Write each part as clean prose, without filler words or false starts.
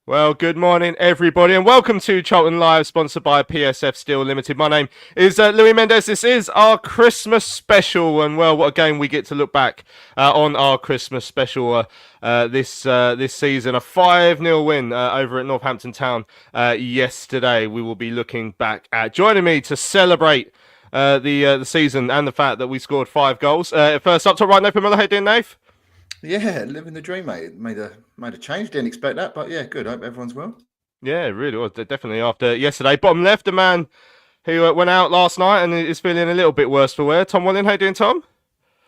Well, good morning, everybody, and welcome to Charlton Live, sponsored by PSF Steel Limited. My name is Louis Mendes. This is our Christmas special, and well, what a game we get to look back on our Christmas special this season. A 5-0 win over at Northampton Town yesterday. We will be looking back at. Joining me to celebrate the season and the fact that we scored 5 goals. First up, top right, Nathan Miller. How you doing, Nath? Yeah, living the dream, mate. Made a change. Didn't expect that, but yeah, good. Hope everyone's well. Yeah, it really was. Definitely after yesterday. Bottom left, a man who went out last night and is feeling a little bit worse for wear. Tom Walling, how you doing, Tom?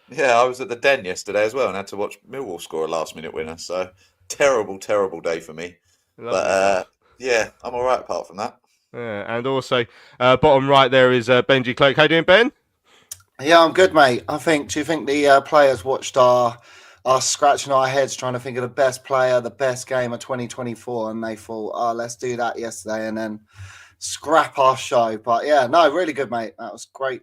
Yeah, I was at the Den yesterday as well and had to watch Millwall score a last-minute winner. So, terrible day for me. But, yeah, I'm all right apart from that. Yeah, and also, bottom right there is Benji Cloak. How you doing, Ben? Yeah, I'm good, mate. Do you think the players watched our scratching our heads trying to think of the best player, the best game of 2024, and they thought, let's do that yesterday and then scrap our show? But yeah, no, really good, mate. That was great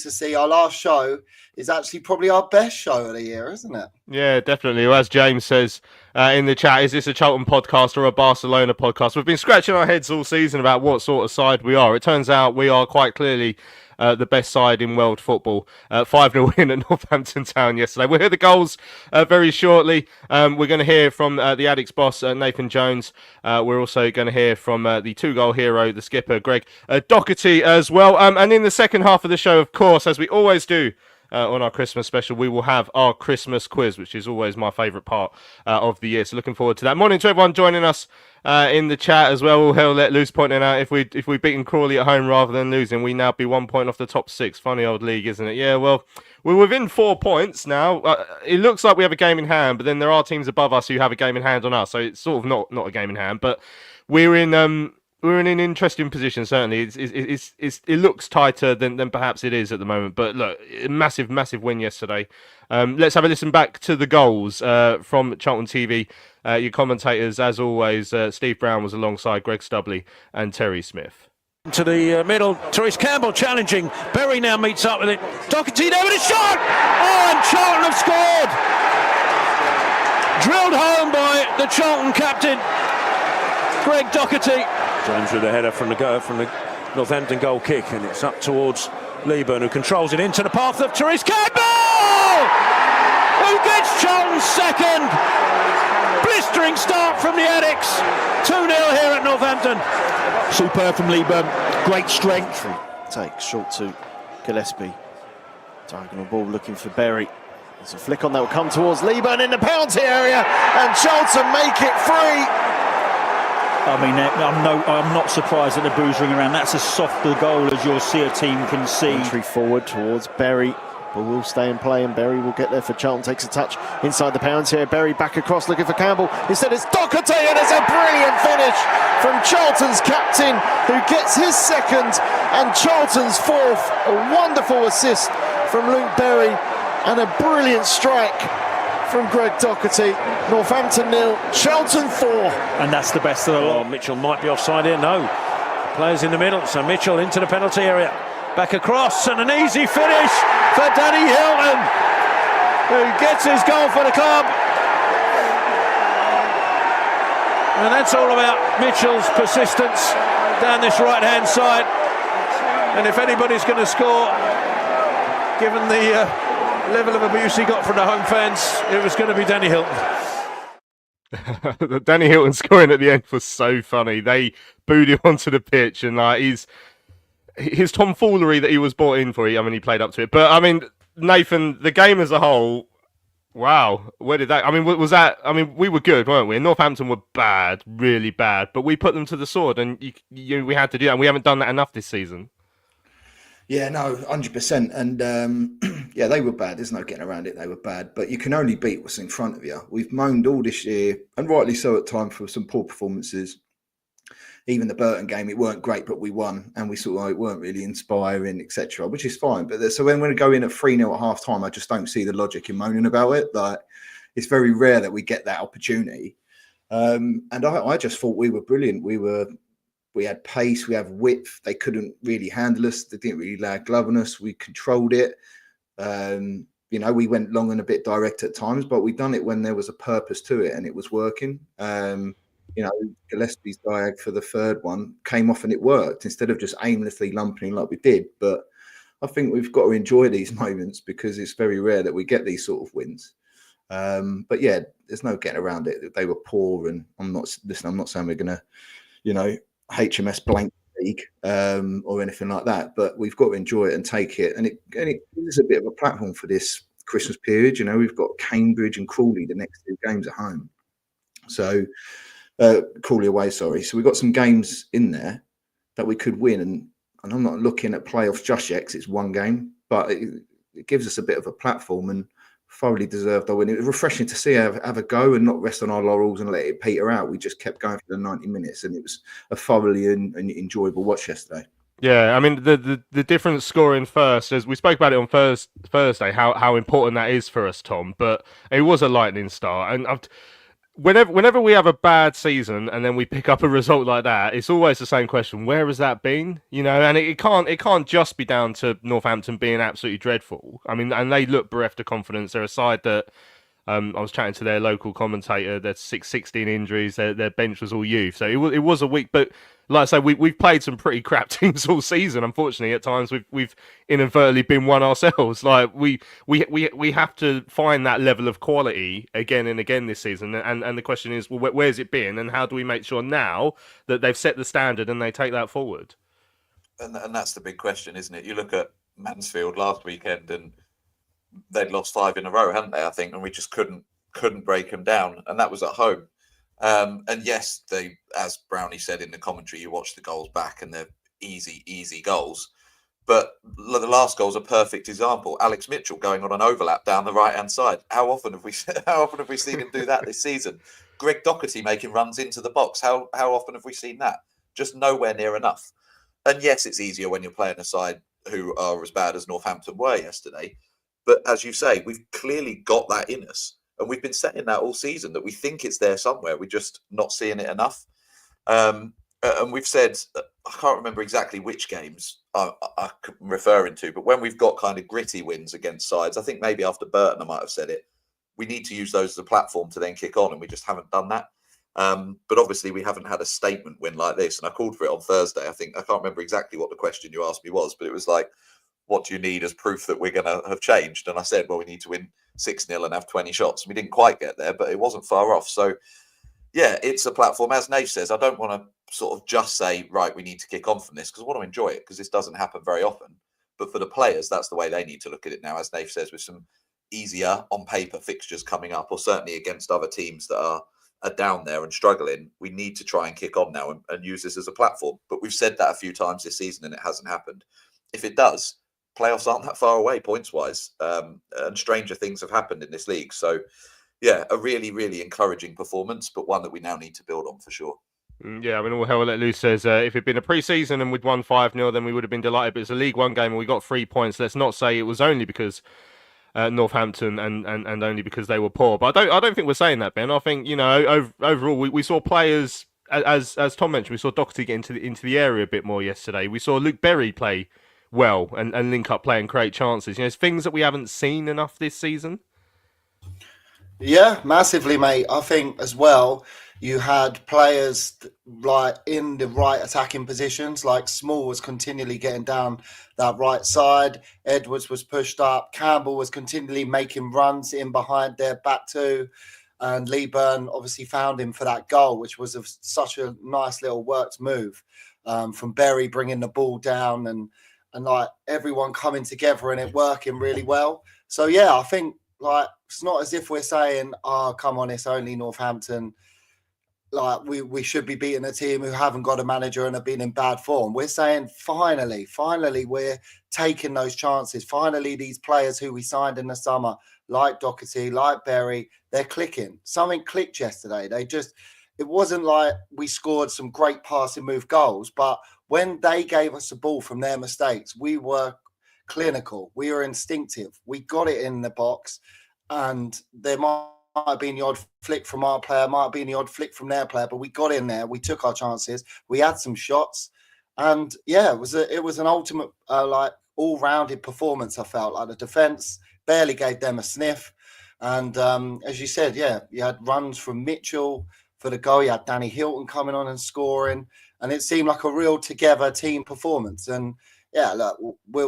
to see. Our last show is actually probably our best show of the year, isn't it? Yeah, definitely. Well, as James says in the chat, is this a Charlton podcast or a Barcelona podcast? We've been scratching our heads all season about what sort of side we are. It turns out we are quite clearly the best side in world football. 5-0 win at Northampton Town yesterday. We'll hear the goals very shortly. We're going to hear from the Addicks boss, Nathan Jones. We're also going to hear from the 2-goal hero, the skipper, Greg Docherty as well. And in the second half of the show, of course, as we always do, on our Christmas special, we will have our Christmas quiz, which is always my favourite part of the year. So looking forward to that. Morning to everyone joining us in the chat as well. All hell let loose, pointing out if we beaten Crawley at home rather than losing, we now be 1 point off the top 6. Funny old league, isn't it? Yeah, well, we're within 4 points now. It looks like we have a game in hand, but then there are teams above us who have a game in hand on us. So it's sort of not a game in hand, but we're in an interesting position, certainly. It looks tighter than perhaps it is at the moment. But look, massive win yesterday. Let's have a listen back to the goals from Charlton TV. Your commentators, as always, Steve Brown was alongside Greg Stubley and Terry Smith. To the middle, Therese Campbell challenging. Berry now meets up with it. Docherty there with a shot! Oh, and Charlton have scored! Drilled home by the Charlton captain, Greg Docherty. Jones with a header from the Northampton goal kick, and it's up towards Lieburn, who controls it into the path of Therese Campbell, who gets Charlton's second. Blistering start from the Addicks. 2-0 here at Northampton. Superb from Lieburn, great strength. Take short to Gillespie. Diagonal ball looking for Berry. There's a flick on that will come towards Lieburn in the penalty area, and Charlton make it free. I mean, I'm not surprised that the boo's ring around. That's as soft a goal as you'll see a team can see. Entry forward towards Berry. But will stay in play, and Berry will get there for Charlton. Takes a touch inside the pounds here. Berry back across looking for Campbell. Instead it's Docherty, and it's a brilliant finish from Charlton's captain, who gets his second and Charlton's fourth. A wonderful assist from Luke Berry and a brilliant strike from Greg Docherty. Northampton 0, Charlton 4. And that's the best of the lot. Mitchell might be offside here. No. Players in the middle. So Mitchell into the penalty area. Back across, and an easy finish for Danny Hilton, who gets his goal for the club. And that's all about Mitchell's persistence down this right-hand side. And if anybody's going to score, given the level of abuse he got from the home fans, it was going to be Danny Hilton. Danny Hilton scoring at the end was so funny. They booed him onto the pitch, and his tomfoolery that he was brought in for. He played up to it. But I mean, Nathan, the game as a whole. Wow, where did that? I mean, was that? I mean, we were good, weren't we? Northampton were bad, really bad, but we put them to the sword, and we had to do that. And we haven't done that enough this season. Yeah, no, 100%. And yeah, they were bad. There's no getting around it. They were bad. But you can only beat what's in front of you. We've moaned all this year, and rightly so at times, for some poor performances. Even the Burton game, it weren't great, but we won. And we sort of weren't really inspiring, etc., which is fine. But so when we go in at 3-0 at half time, I just don't see the logic in moaning about it. Like, it's very rare that we get that opportunity. And I just thought we were brilliant. We had pace, we had width. They couldn't really handle us. They didn't really lay a glove on us. We controlled it. We went long and a bit direct at times, but we done it when there was a purpose to it and it was working. Gillespie's diag for the third one came off and it worked instead of just aimlessly lumping like we did. But I think we've got to enjoy these moments because it's very rare that we get these sort of wins. But yeah, there's no getting around it. They were poor, and I'm not saying we're going to, HMS blank league or anything like that, but we've got to enjoy it and take it. And it gives a bit of a platform for this Christmas period. We've got Cambridge and Crawley the next 2 games at home. So Crawley away, sorry. So we've got some games in there that we could win. And I'm not looking at playoffs just yet because it's 1 game, but it gives us a bit of a platform and thoroughly deserved our win. It was refreshing to see have a go and not rest on our laurels and let it peter out. We just kept going for the 90 minutes, and it was a thoroughly and enjoyable watch yesterday. Yeah, I mean the difference scoring first, as we spoke about it on Thursday, how important that is for us, Tom. But it was a lightning start, and whenever we have a bad season and then we pick up a result like that, it's always the same question: where has that been? And it can't just be down to Northampton being absolutely dreadful. I mean, and they look bereft of confidence. They're a side that I was chatting to their local commentator. There's 16 injuries. Their bench was all youth, so it was a week. But like I say, we've played some pretty crap teams all season. Unfortunately, at times we've inadvertently been one ourselves. Like we have to find that level of quality again and again this season. And the question is, well, where's it been, and how do we make sure now that they've set the standard and they take that forward? And that's the big question, isn't it? You look at Mansfield last weekend, and they'd lost 5 in a row, hadn't they? I think, and we just couldn't break them down, and that was at home. And yes, they, as Brownie said in the commentary, you watch the goals back and they're easy goals. But the last goal's a perfect example. Alex Mitchell going on an overlap down the right-hand side. How often have we seen him do that this season? Greg Docherty making runs into the box. How often have we seen that? Just nowhere near enough. And yes, it's easier when you're playing a side who are as bad as Northampton were yesterday. But as you say, we've clearly got that in us. And we've been saying that all season, that we think it's there somewhere. We're just not seeing it enough. And we've said, I can't remember exactly which games I'm referring to, but when we've got kind of gritty wins against sides, I think maybe after Burton I might have said it, we need to use those as a platform to then kick on, and we just haven't done that. But obviously we haven't had a statement win like this. And I called for it on Thursday. I can't remember exactly what the question you asked me was, but it was like, what do you need as proof that we're going to have changed? And I said, well, we need to win 6-0 and have 20 shots. We didn't quite get there, but it wasn't far off. So, yeah, it's a platform. As Nave says, I don't want to sort of just say, right, we need to kick on from this, because I want to enjoy it, because this doesn't happen very often. But for the players, that's the way they need to look at it now, as Nave says, with some easier on paper fixtures coming up, or certainly against other teams that are down there and struggling. We need to try and kick on now and use this as a platform. But we've said that a few times this season and it hasn't happened. If it does, playoffs aren't that far away points wise, and stranger things have happened in this league. So yeah, a really, really encouraging performance, but one that we now need to build on for sure. Yeah, I mean, all hell let loose says if it'd been a pre-season and we'd won 5-0, then we would have been delighted. But it's a League One game and we got 3 points. Let's not say it was only because Northampton and only because they were poor. But I don't think we're saying that, Ben. I think, overall we saw players, as Tom mentioned, we saw Docherty get into the area a bit more yesterday. We saw Luke Berry play well and link up play and create chances. It's things that we haven't seen enough this season. Yeah, massively, mate. I think as well, You had players like in the right attacking positions, like Small was continually getting down that right side. Edwards was pushed up. Campbell was continually making runs in behind their back two. And Lee Byrne obviously found him for that goal, which was such a nice little worked move from Berry bringing the ball down and like everyone coming together and it working really well. So, yeah, I think like it's not as if we're saying, oh, come on, it's only Northampton. Like we should be beating a team who haven't got a manager and have been in bad form. We're saying finally we're taking those chances. Finally, these players who we signed in the summer, like Docherty, like Berry, they're clicking. Something clicked yesterday. It wasn't like we scored some great passing move goals, but when they gave us the ball from their mistakes, we were clinical. We were instinctive. We got it in the box, and there might have been the odd flick from our player, might have been the odd flick from their player, but we got in there. We took our chances. We had some shots, and yeah, it was an ultimate like all-rounded performance. I felt like the defense barely gave them a sniff, and as you said, yeah, you had runs from Mitchell for the goal. You had Danny Hilton coming on and scoring, and it seemed like a real together team performance. And yeah, look,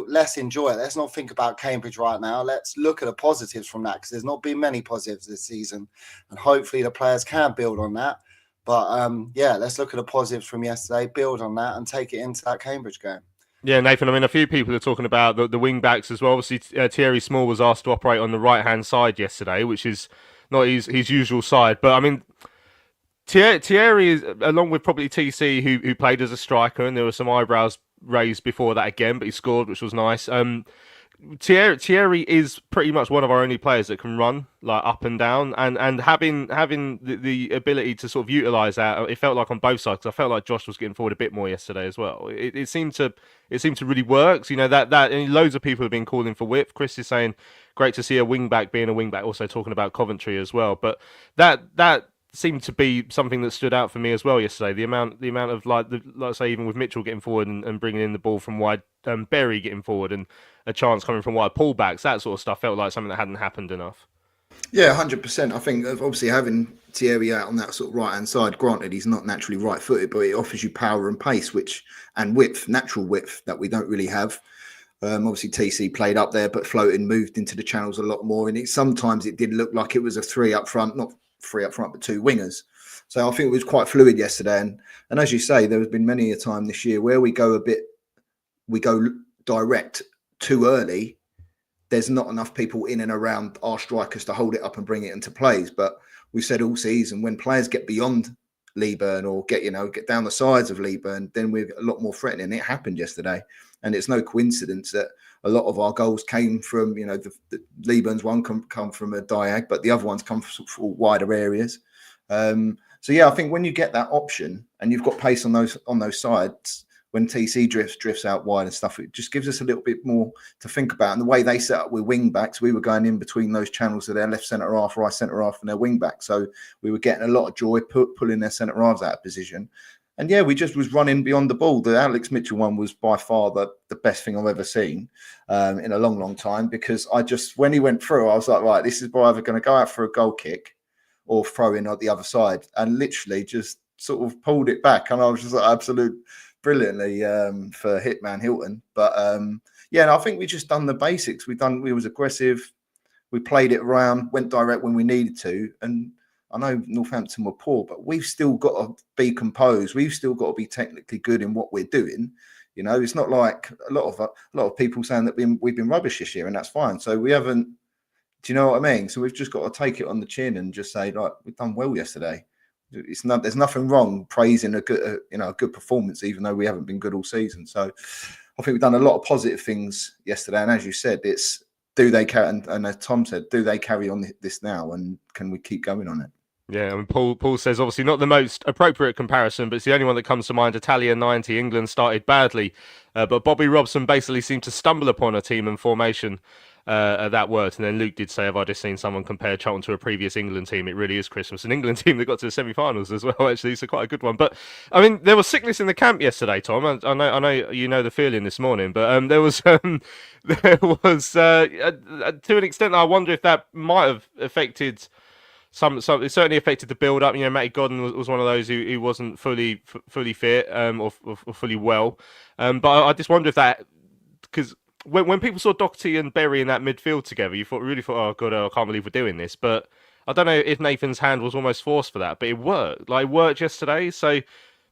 let's enjoy it. Let's not think about Cambridge right now. Let's look at the positives from that, because there's not been many positives this season, and hopefully the players can build on that. But yeah, let's look at the positives from yesterday, build on that, and take it into that Cambridge game. Yeah, Nathan, I mean, a few people are talking about the wing backs as well. Obviously, Thierry Small was asked to operate on the right-hand side yesterday, which is not his usual side. But, I mean, Thierry is, along with probably TC, who played as a striker, and there were some eyebrows raised before that again, but he scored, which was nice. Thierry is pretty much one of our only players that can run like up and down, and having the ability to sort of utilise that, it felt like on both sides. Because I felt like Josh was getting forward a bit more yesterday as well. It seemed to really work. So, you know, that and loads of people have been calling for width. Chris is saying great to see a wing back being a wing back. Also talking about Coventry as well, but that seemed to be something that stood out for me as well yesterday. The amount of like I say, even with Mitchell getting forward and bringing in the ball from wide, Berry getting forward and a chance coming from wide pullbacks, that sort of stuff felt like something that hadn't happened enough. Yeah, 100%. I think obviously having Thierry out on that sort of right hand side, granted he's not naturally right footed, but it offers you power and pace, and width, natural width that we don't really have. Obviously TC played up there, but floating, moved into the channels a lot more, and sometimes it did look like it was a three up front, not three up front, but two wingers. So I think it was quite fluid yesterday. And as you say, there has been many a time this year where we go direct too early. There's not enough people in and around our strikers to hold it up and bring it into plays. But we've said all season, when players get beyond Lee Byrne or get down the sides of Lee Byrne, then we're a lot more threatening. It happened yesterday. And it's no coincidence that a lot of our goals came from, the Lee Byrne's one come from a diag, but the other ones come from wider areas. So yeah, I think when you get that option and you've got pace on those sides, when TC drifts out wide and stuff, it just gives us a little bit more to think about. And the way they set up with wing backs, we were going in between those channels of their left centre half, right centre half, and their wing back. So we were getting a lot of joy pulling their centre halves out of position. And yeah, we just was running beyond the ball. The Alex Mitchell one was by far the best thing I've ever seen in a long, long time, because when he went through, I was like, right, this is either going to go out for a goal kick or throw in at the other side, and literally just sort of pulled it back. And I was just like, absolute brilliantly for Hitman Hilton. But yeah, and I think we just done the basics. We was aggressive. We played it around, went direct when we needed to. And I know Northampton were poor, but we've still got to be composed. We've still got to be technically good in what we're doing. You know, it's not like a lot of people saying that we've been rubbish this year, and that's fine. So we haven't. Do you know what I mean? So we've just got to take it on the chin and just say, like, we've done well yesterday. There's nothing wrong praising a good performance, even though we haven't been good all season. So I think we've done a lot of positive things yesterday. And as you said, it's do they carry? And as Tom said, do they carry on this now? And can we keep going on it? Yeah, I mean, Paul says, obviously not the most appropriate comparison, but it's the only one that comes to mind. Italia 90, England started badly, but Bobby Robson basically seemed to stumble upon a team and formation that worked. And then Luke did say, have I just seen someone compare Charlton to a previous England team? It really is Christmas. An England team that got to the semi-finals as well, actually. It's quite a good one. But, I mean, there was sickness in the camp yesterday, Tom. I know you know the feeling this morning, but there was to an extent, I wonder if that might have affected some it certainly affected the build up. Matty Godden was one of those who wasn't fully fit or fully well. But I just wonder if that, because when people saw Docherty and Berry in that midfield together, you really thought, oh god, I can't believe we're doing this. But I don't know if Nathan's hand was almost forced for that, but it worked. Like, it worked yesterday. So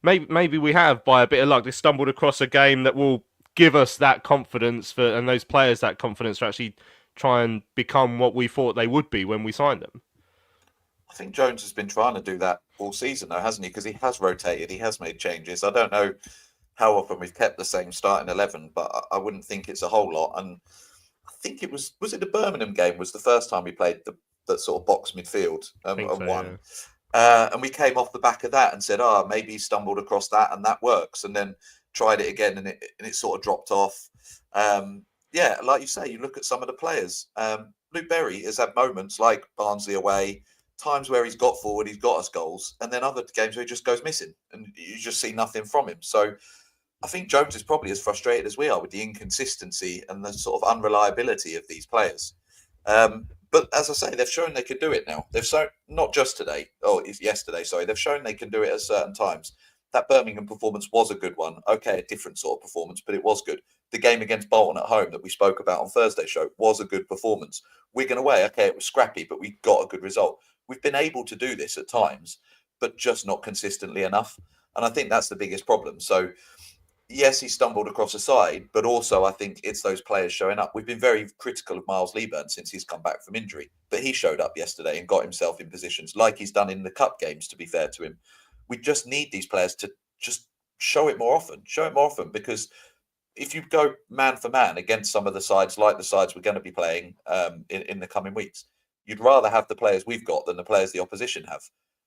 maybe we have, by a bit of luck, just stumbled across a game that will give us that confidence and those players that confidence to actually try and become what we thought they would be when we signed them. I think Jones has been trying to do that all season, though, hasn't he? Because he has rotated, he has made changes. I don't know how often we've kept the same starting 11, but I wouldn't think it's a whole lot. And I think it was it the Birmingham game was the first time we played that sort of box midfield and won. Yeah. And we came off the back of that and said, maybe he stumbled across that and that works. And then tried it again and it sort of dropped off. Like you say, you look at some of the players. Luke Berry has had moments like Barnsley away, times where he's got forward, he's got us goals, and then other games where he just goes missing and you just see nothing from him. So I think Jones is probably as frustrated as we are with the inconsistency and the sort of unreliability of these players. But as I say, they've shown they can do it now. They've shown, not just yesterday, they've shown they can do it at certain times. That Birmingham performance was a good one. Okay, a different sort of performance, but it was good. The game against Bolton at home that we spoke about on Thursday's show was a good performance. Wigan away, okay, it was scrappy, but we got a good result. We've been able to do this at times, but just not consistently enough. And I think that's the biggest problem. So, yes, he stumbled across a side, but also I think it's those players showing up. We've been very critical of Miles Leaburn since he's come back from injury, but he showed up yesterday and got himself in positions like he's done in the cup games, to be fair to him. We just need these players to just show it more often. Because if you go man for man against some of the sides, like the sides we're going to be playing in the coming weeks, you'd rather have the players we've got than the players the opposition have.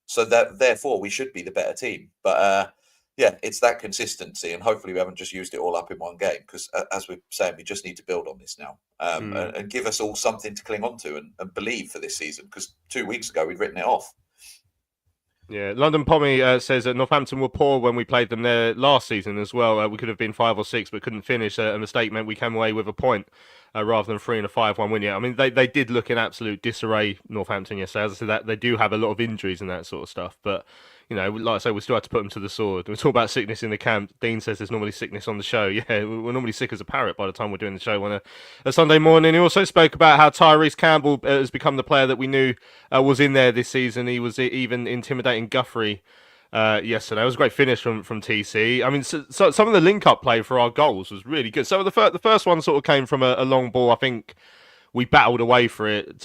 So that therefore we should be the better team. But it's that consistency, and hopefully we haven't just used it all up in one game. Because as we're saying, we just need to build on this now and give us all something to cling on to and believe for this season. Because 2 weeks ago we'd written it off. Yeah, London Pommy says that Northampton were poor when we played them there last season as well. We could have been 5 or 6, but couldn't finish. A mistake meant we came away with a point rather than 3 and a 5-1 win. Yeah, I mean, they did look in absolute disarray, Northampton, yesterday. As I said, that they do have a lot of injuries and that sort of stuff. But, like I say, we still had to put them to the sword. We talk about sickness in the camp. Dean says there's normally sickness on the show. Yeah, we're normally sick as a parrot by the time we're doing the show on a Sunday morning. He also spoke about how Tyrese Campbell has become the player that we knew was in there this season. He was even intimidating Guthrie yesterday. It was a great finish from TC. I mean, so some of the link-up play for our goals was really good. So the first one sort of came from a long ball. I think we battled away for it.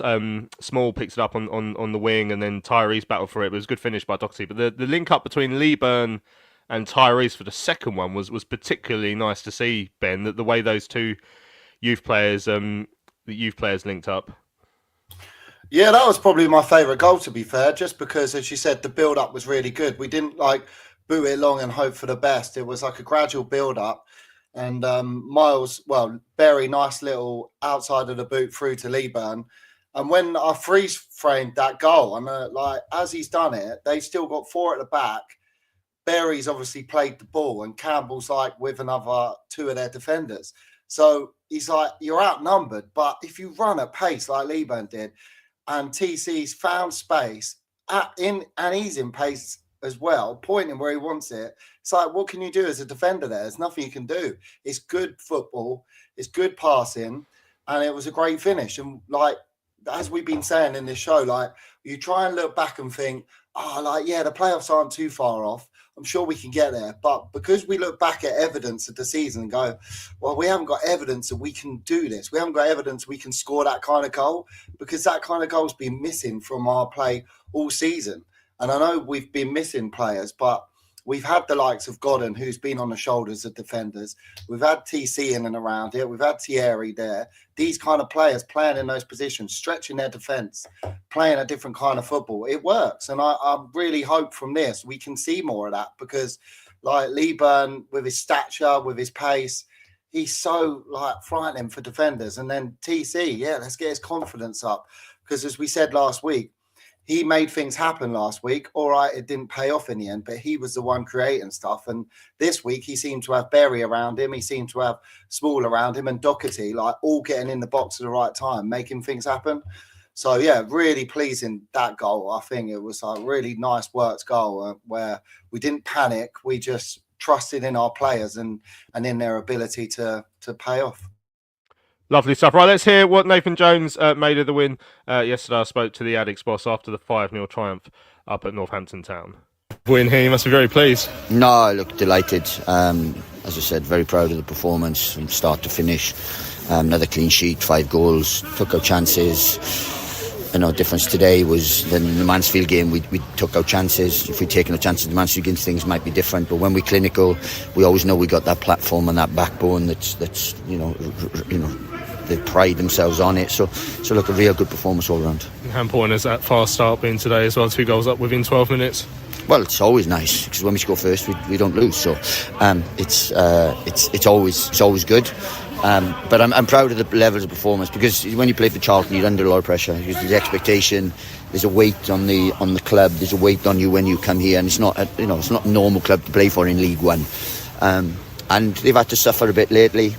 Small picks it up on the wing, and then Tyrese battled for it. But it was a good finish by Docherty. But the link-up between Leaburn and Tyrese for the second one was particularly nice to see, Ben, that the way those two youth players linked up. Yeah, that was probably my favourite goal, to be fair, just because, as you said, the build-up was really good. We didn't boot it long and hope for the best. It was like a gradual build-up. And Berry, nice little outside of the boot through to Leaburn. And when I freeze-framed that goal, and as he's done it, they've still got 4 at the back. Berry's obviously played the ball, and Campbell's with another 2 of their defenders. So he's you're outnumbered, but if you run at pace like Leaburn did, and TC's found space and he's in pace as well, pointing where he wants it. It's what can you do as a defender there? There's nothing you can do. It's good football. It's good passing. And it was a great finish. And as we've been saying in this show, you try and look back and think, the playoffs aren't too far off. I'm sure we can get there. But because we look back at evidence of the season and go, well, we haven't got evidence that we can do this. We haven't got evidence we can score that kind of goal, because that kind of goal's been missing from our play all season. And I know we've been missing players, but we've had the likes of Godden, who's been on the shoulders of defenders. We've had TC in and around it. We've had Thierry there. These kind of players playing in those positions, stretching their defence, playing a different kind of football. It works. And I really hope from this we can see more of that, because Leaburn, with his stature, with his pace, he's so frightening for defenders. And then TC, let's get his confidence up. Because as we said last week, he made things happen last week. All right, it didn't pay off in the end, but he was the one creating stuff. And this week, he seemed to have Berry around him. He seemed to have Small around him, and Docherty, all getting in the box at the right time, making things happen. So yeah, really pleasing that goal. I think it was a really nice worked goal where we didn't panic. We just trusted in our players and in their ability to pay off. Lovely stuff. Right, let's hear what Nathan Jones made of the win. Yesterday I spoke to the Addicks boss after the 5-0 triumph up at Northampton Town. Win here, you must be very pleased. No, I look delighted. As I said, very proud of the performance from start to finish. Another clean sheet, 5 goals, took our chances. Difference today was then in the Mansfield game we took our chances. If we'd taken our chances in the Mansfield games, things might be different. But when we're clinical, we always know we got that platform and that backbone that's they pride themselves on it. So look, a real good performance all round. How important has that fast start been today as well? 2 goals up within 12 minutes. Well, it's always nice because when we score first, we don't lose. So it's always good. But I'm proud of the levels of performance because when you play for Charlton, you're under a lot of pressure. There's expectation. There's a weight on the club. There's a weight on you when you come here, and it's not it's not a normal club to play for in League One. And they've had to suffer a bit lately.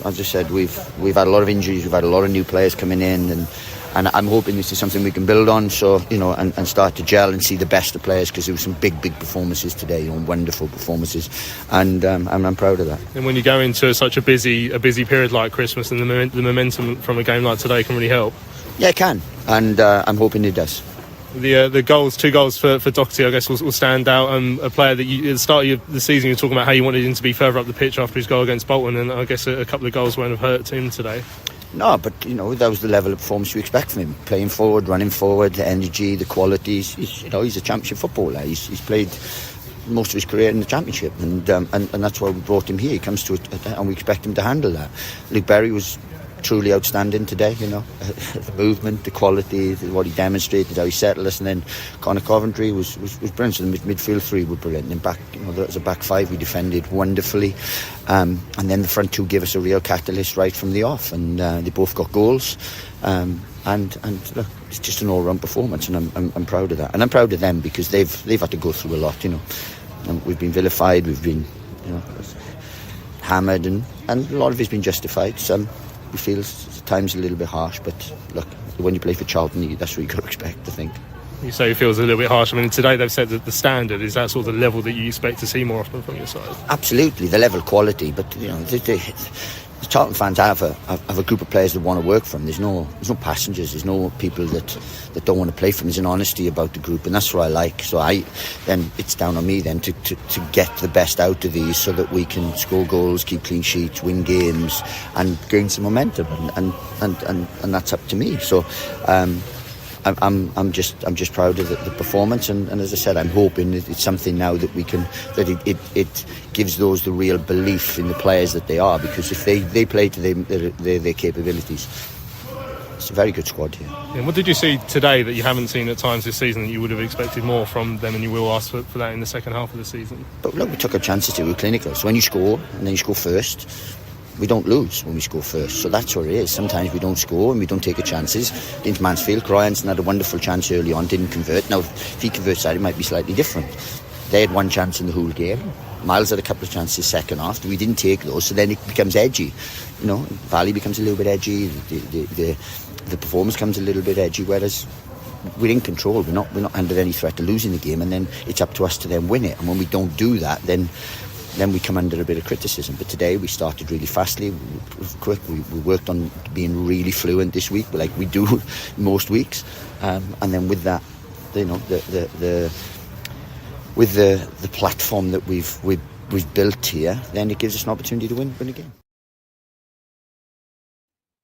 As I said, we've had a lot of injuries. We've had a lot of new players coming in, and I'm hoping this is something we can build on. So and start to gel and see the best of players because there were some big performances today, wonderful performances, and I'm proud of that. And when you go into such a busy period like Christmas, and the momentum from a game like today can really help. Yeah, it can, and I'm hoping it does. The goals, 2 goals for Docherty, I guess, will stand out. A player that at the start of the season you were talking about how you wanted him to be further up the pitch after his goal against Bolton, and I guess a couple of goals won't have hurt him today. No, but that was the level of performance you expect from him. Playing forward, running forward, the energy, the qualities. He's a championship footballer. He's played most of his career in the championship, and that's why we brought him here. He comes to it, and we expect him to handle that. Luke Berry was truly outstanding today. The movement, the quality, what he demonstrated, how he settled us, and then Connor Coventry was brilliant. So the midfield 3 were brilliant. And back, as a back 5, we defended wonderfully, and then the front 2 gave us a real catalyst right from the off, and they both got goals. And look, it's just an all-round performance, and I'm proud of that, and I'm proud of them because they've had to go through a lot. And we've been vilified, we've been hammered, and a lot of it's been justified. Some we feel at times a little bit harsh, but look, when you play for Charlton, that's what you got to expect, I think. You say it feels a little bit harsh. I mean, today they've said that the standard is that sort of level that you expect to see more often from your side. Absolutely, the level of quality, but the Charlton fans have a group of players that want to work for them. There's no passengers. There's no people that don't want to play for them. There's an honesty about the group, and that's what I like. So then it's down on me then to get the best out of these so that we can score goals, keep clean sheets, win games, and gain some momentum. And that's up to me. So I'm just proud of the performance, and as I said, I'm hoping that it's something now that we can, that it gives those the real belief in the players that they are, because if they play to their capabilities, it's a very good squad here. And what did you see today that you haven't seen at times this season that you would have expected more from them, and you will ask for that in the second half of the season? But look, we took our chances too. We were clinical. So when you score and then you score first, we don't lose when we score first. So that's what it is. Sometimes we don't score and we don't take our chances. Into Mansfield, Cryanson had a wonderful chance early on, didn't convert. Now, if he converts that, it might be slightly different. They had one chance in the whole game. Miles had a couple of chances second half. We didn't take those, so then it becomes edgy. Valley becomes a little bit edgy. The performance comes a little bit edgy, whereas we're in control. We're not under any threat of losing the game, and then it's up to us to then win it. And when we don't do that, then we come under a bit of criticism. But today we started really fastly, quick. We worked on being really fluent this week, like we do most weeks. And then with that, with the platform that we've built here, then it gives us an opportunity to win a game.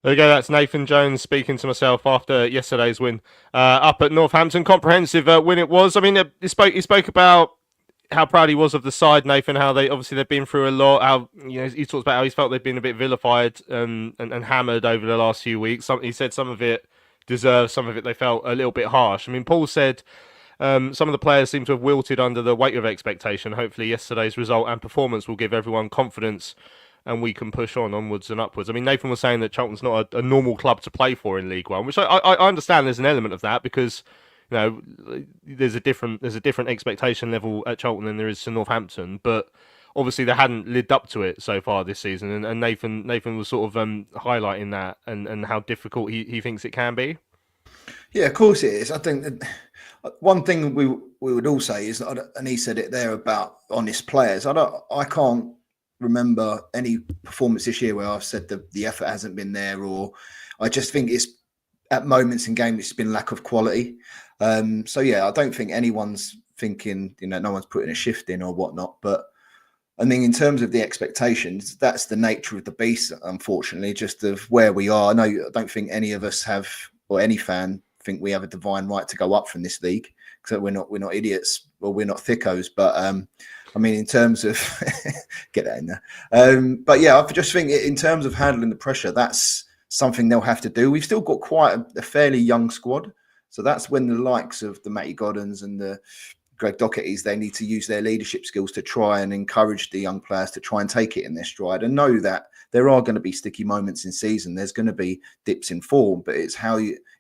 There we go, that's Nathan Jones speaking to myself after yesterday's win up at Northampton. Comprehensive win it was. I mean, he spoke about how proud he was of the side, Nathan, how they've been through a lot, how he talks about how he's felt they've been a bit vilified and hammered over the last few weeks. He said some of it deserved, some of it they felt a little bit harsh. I mean, Paul said some of the players seem to have wilted under the weight of expectation. Hopefully yesterday's result and performance will give everyone confidence and we can push onwards and upwards. I mean, Nathan was saying that Charlton's not a normal club to play for in League One, which I understand there's an element of that because there's a different expectation level at Charlton than there is to Northampton, but obviously they hadn't lived up to it so far this season, and Nathan was sort of highlighting that and how difficult he thinks it can be. Yeah, of course it is. I think that one thing we would all say is, and he said it there about honest players. I can't remember any performance this year where I've said the effort hasn't been there, or I just think it's at moments in games it's been lack of quality. So yeah, I don't think anyone's thinking, no one's putting a shift in or whatnot. But I mean, in terms of the expectations, that's the nature of the beast, unfortunately, just of where we are. I don't think any of us have, or any fan think we have a divine right to go up from this league, because we're not idiots, or we're not thickos. But I mean, in terms of get that in there. But yeah, I just think in terms of handling the pressure, that's something they'll have to do. We've still got quite a fairly young squad, so that's when the likes of the Matty Goddens and the Greg Dochertys, they need to use their leadership skills to try and encourage the young players to try and take it in their stride, and know that there are going to be sticky moments in season. There's going to be dips in form, but it's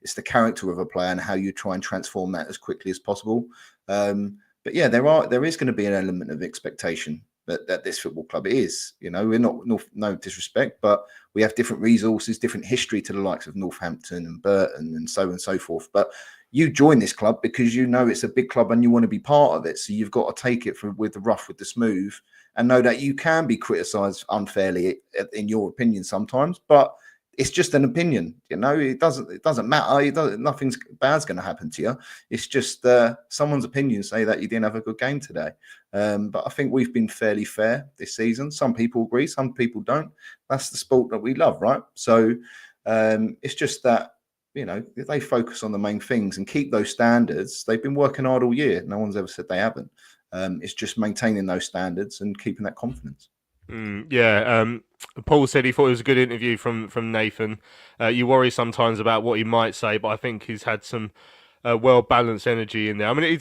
it's the character of a player and how you try and transform that as quickly as possible. But yeah, there is going to be an element of expectation that this football club is. We're not, no disrespect, but we have different resources, different history to the likes of Northampton and Burton and so on and so forth. But you join this club because you know it's a big club and you want to be part of it. So you've got to take it with the rough, with the smooth, and know that you can be criticised unfairly, in your opinion, sometimes. But it's just an opinion, It doesn't matter. Nothing bad's going to happen to you. It's just someone's opinion say that you didn't have a good game today. But I think we've been fairly fair this season. Some people agree, some people don't. That's the sport that we love, right? So it's just that, if they focus on the main things and keep those standards. They've been working hard all year. No one's ever said they haven't. It's just maintaining those standards and keeping that confidence. Paul said he thought it was a good interview from Nathan. You worry sometimes about what he might say, but I think he's had some well-balanced energy in there. I mean,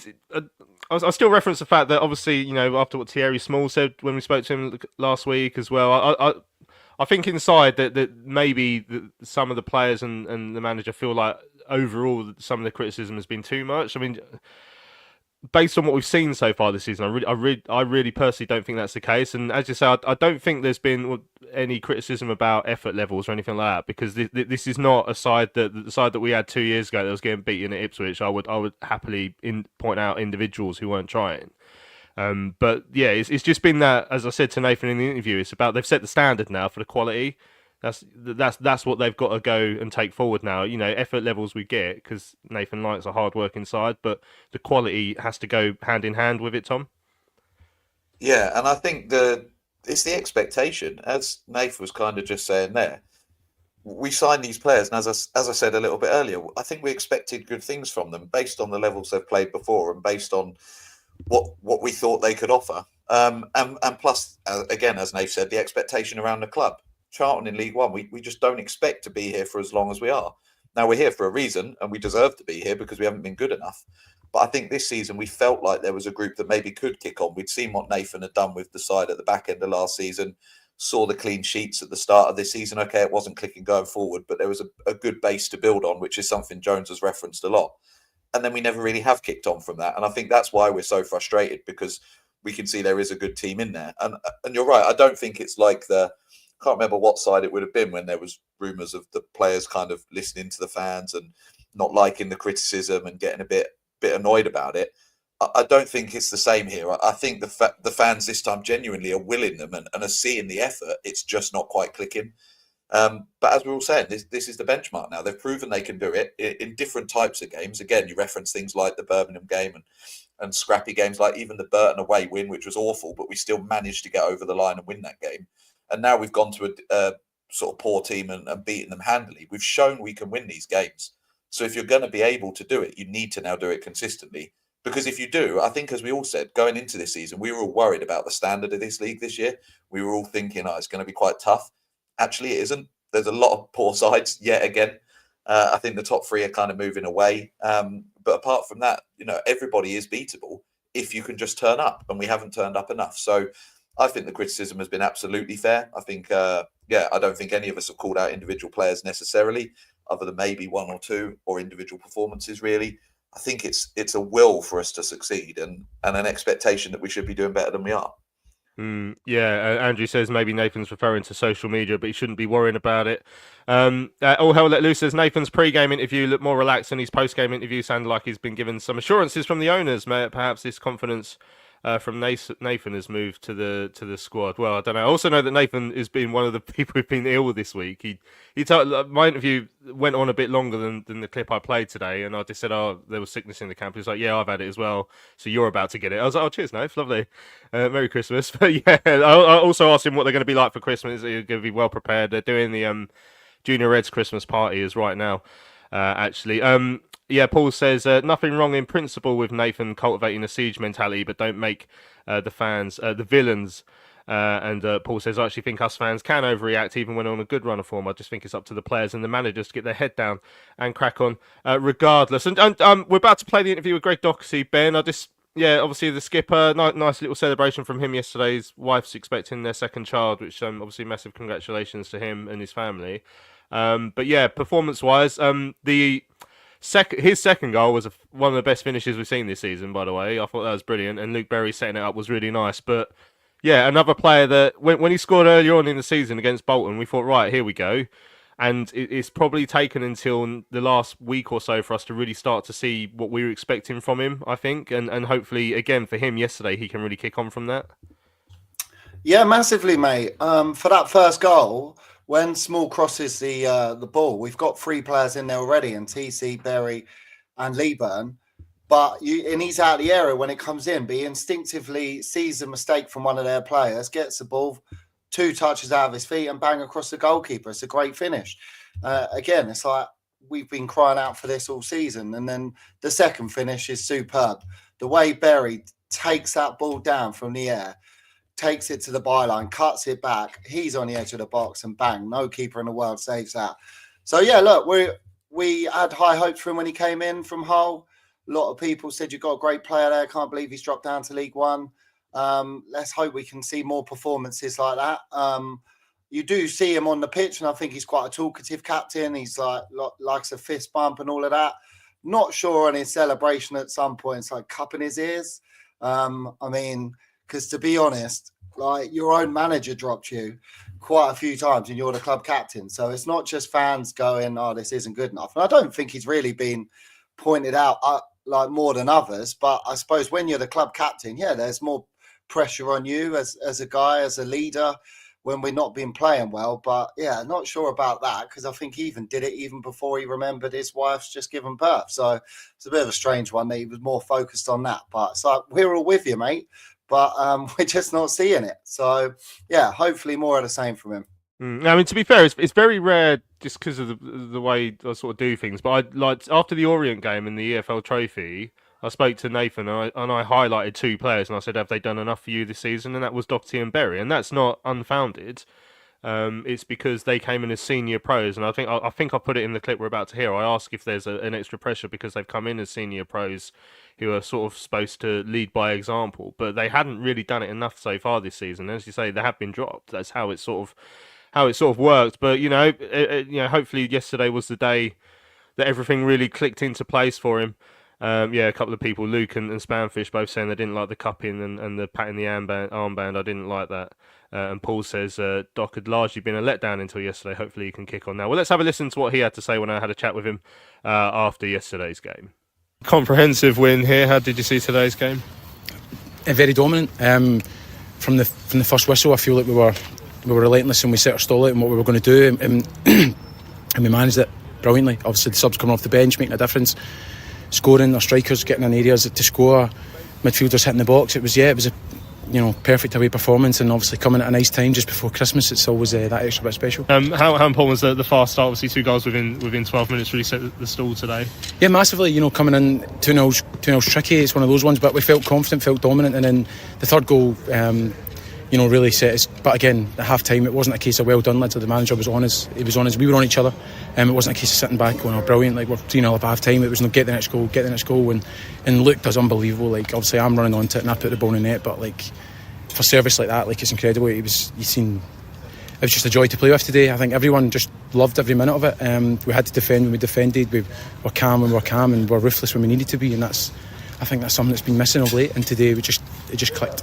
I still reference the fact that obviously, after what Thierry Small said when we spoke to him last week as well, I think inside that maybe some of the players and the manager feel like overall some of the criticism has been too much. I mean, based on what we've seen so far this season, I really personally don't think that's the case. And as you say, I don't think there's been any criticism about effort levels or anything like that, because this is not a side the side that we had 2 years ago that was getting beaten at Ipswich. I would happily point out individuals who weren't trying. But yeah, it's just been that, as I said to Nathan in the interview, it's about they've set the standard now for the quality. That's what they've got to go and take forward now. Effort levels we get, because Nathan likes a hard working side, but the quality has to go hand in hand with it, Tom. Yeah, and I think it's the expectation, as Nathan was kind of just saying there. We signed these players, and as I said a little bit earlier, I think we expected good things from them based on the levels they've played before and based on what we thought they could offer. And plus, again, as Nate said, the expectation around the club. Charlton in League One, we just don't expect to be here for as long as we are. Now, we're here for a reason, and we deserve to be here because we haven't been good enough. But I think this season we felt like there was a group that maybe could kick on. We'd seen what Nathan had done with the side at the back end of last season, saw the clean sheets at the start of this season. Okay, it wasn't clicking going forward, but there was a good base to build on, which is something Jones has referenced a lot. And then we never really have kicked on from that. And I think that's why we're so frustrated, because we can see there is a good team in there. And you're right, I don't think it's like I can't remember what side it would have been when there was rumours of the players kind of listening to the fans and not liking the criticism and getting a bit annoyed about it. I don't think it's the same here. I think the fans this time genuinely are willing them and are seeing the effort. It's just not quite clicking. But as we were all saying, this is the benchmark now. They've proven they can do it in different types of games. Again, you reference things like the Birmingham game and scrappy games like even the Burton away win, which was awful, but we still managed to get over the line and win that game. And now we've gone to a sort of poor team and beaten them handily. We've shown we can win these games. So if you're going to be able to do it, you need to now do it consistently. Because if you do, I think, as we all said, going into this season, we were all worried about the standard of this league this year. We were all thinking, it's going to be quite tough. Actually, it isn't. There's a lot of poor sides yet again. I think the top three are kind of moving away. But apart from that, everybody is beatable if you can just turn up, and we haven't turned up enough. So I think the criticism has been absolutely fair. I think, I don't think any of us have called out individual players necessarily, other than maybe one or two, or individual performances, really. I think it's a will for us to succeed and an expectation that we should be doing better than we are. Andrew says maybe Nathan's referring to social media, but he shouldn't be worrying about it. All Hell Let Loose says Nathan's pre-game interview looked more relaxed and his post-game interview sounded like he's been given some assurances from the owners. Perhaps this confidence from Nathan has moved to the squad. Well, I don't know. I also know that Nathan has been one of the people who've been ill this week. He told, my interview went on a bit longer than the clip I played today, and I just said, "Oh, there was sickness in the camp." He was like, "Yeah, I've had it as well. So you're about to get it." I was like, "Oh, cheers, Nathan. Lovely. Merry Christmas." But yeah, I also asked him what they're going to be like for Christmas. They're going to be well prepared. They're doing the Junior Reds Christmas party is right now, actually. Paul says, nothing wrong in principle with Nathan cultivating a siege mentality, but don't make the fans the villains. And Paul says, I actually think us fans can overreact even when on a good run of form. I just think it's up to the players and the managers to get their head down and crack on regardless. And we're about to play the interview with Greg Docherty, Ben. Obviously the skipper, nice little celebration from him yesterday. His wife's expecting their second child, which obviously massive congratulations to him and his family. Performance-wise, his second goal was one of the best finishes we've seen this season, by the way. I thought that was brilliant, and Luke Berry setting it up was really nice. But yeah, another player that when he scored earlier on in the season against Bolton, we thought, right, here we go. And it's probably taken until the last week or so for us to really start to see what we were expecting from him, I think. And hopefully, again, for him yesterday, he can really kick on from that. Yeah, massively, mate. For that first goal, when Small crosses the ball, we've got 3 players in there already, and TC, Berry, and Leeburn. And he's out of the area when it comes in, but he instinctively sees a mistake from one of their players, gets the ball, 2 touches out of his feet, and bang across the goalkeeper. It's a great finish. Again, it's like we've been crying out for this all season. And then the second finish is superb. The way Berry takes that ball down from the air, takes it to the byline, cuts it back. He's on the edge of the box, and bang, no keeper in the world saves that. So yeah, look, we had high hopes for him when he came in from Hull. A lot of people said you've got a great player there. Can't believe he's dropped down to League One. Let's hope we can see more performances like that. You do see him on the pitch, and I think he's quite a talkative captain. He's likes a fist bump and all of that. Not sure on his celebration at some points, like cupping his ears. Because to be honest, like your own manager dropped you quite a few times and you're the club captain. So it's not just fans going, oh, this isn't good enough. And I don't think he's really been pointed out like more than others. But I suppose when you're the club captain, yeah, there's more pressure on you as a guy, as a leader when we're not been playing well. But yeah, not sure about that, because I think he even did it even before he remembered his wife's just given birth. So it's a bit of a strange one that he was more focused on that. But it's like, we're all with you, mate. But we're just not seeing it. So, yeah, hopefully more of the same from him. I mean, to be fair, it's very rare just because of the way I sort of do things. But after the Orient game and the EFL Trophy, I spoke to Nathan and I highlighted 2 players and I said, have they done enough for you this season? And that was Docherty and Berry. And that's not unfounded. It's because they came in as senior pros. And I think I put it in the clip we're about to hear. I asked if there's an extra pressure because they've come in as senior pros who are sort of supposed to lead by example, but they hadn't really done it enough so far this season. As you say, they have been dropped. That's how it sort of worked. But hopefully yesterday was the day that everything really clicked into place for him. A couple of people, Luke and Spanfish, both saying they didn't like the cupping and the patting the armband. I didn't like that. And Paul says Doc had largely been a letdown until yesterday. Hopefully he can kick on now. Well, let's have a listen to what he had to say when I had a chat with him after yesterday's game. Comprehensive win here. How did you see today's game? Very dominant. From the first whistle, I feel like we were relentless and we set our stall out and what we were going to do, and we managed it brilliantly. Obviously, the subs coming off the bench making a difference, scoring, our strikers getting in areas to score, midfielders hitting the box. It was a perfect away performance, and obviously coming at a nice time just before Christmas, it's always that extra bit special. How important was the fast start? Obviously 2 goals within 12 minutes really set the stall today. Yeah, massively. Coming in 2-0's tricky. It's one of those ones, but we felt confident, felt dominant, and then the third goal really set us. But again, at half time, it wasn't a case of well done, lads. The manager was on us. He was on us. We were on each other. It wasn't a case of sitting back going, oh, brilliant, like we're 3-0 at half time. It was get the next goal, and Luke does unbelievable. Like, obviously I'm running onto it and I put the ball in the net, but like for service like that, like it's incredible. It was just a joy to play with today. I think everyone just loved every minute of it. We had to defend when we defended. We were calm when we were calm, and we were ruthless when we needed to be, and that's I think that's something that's been missing of late, and today it just clicked.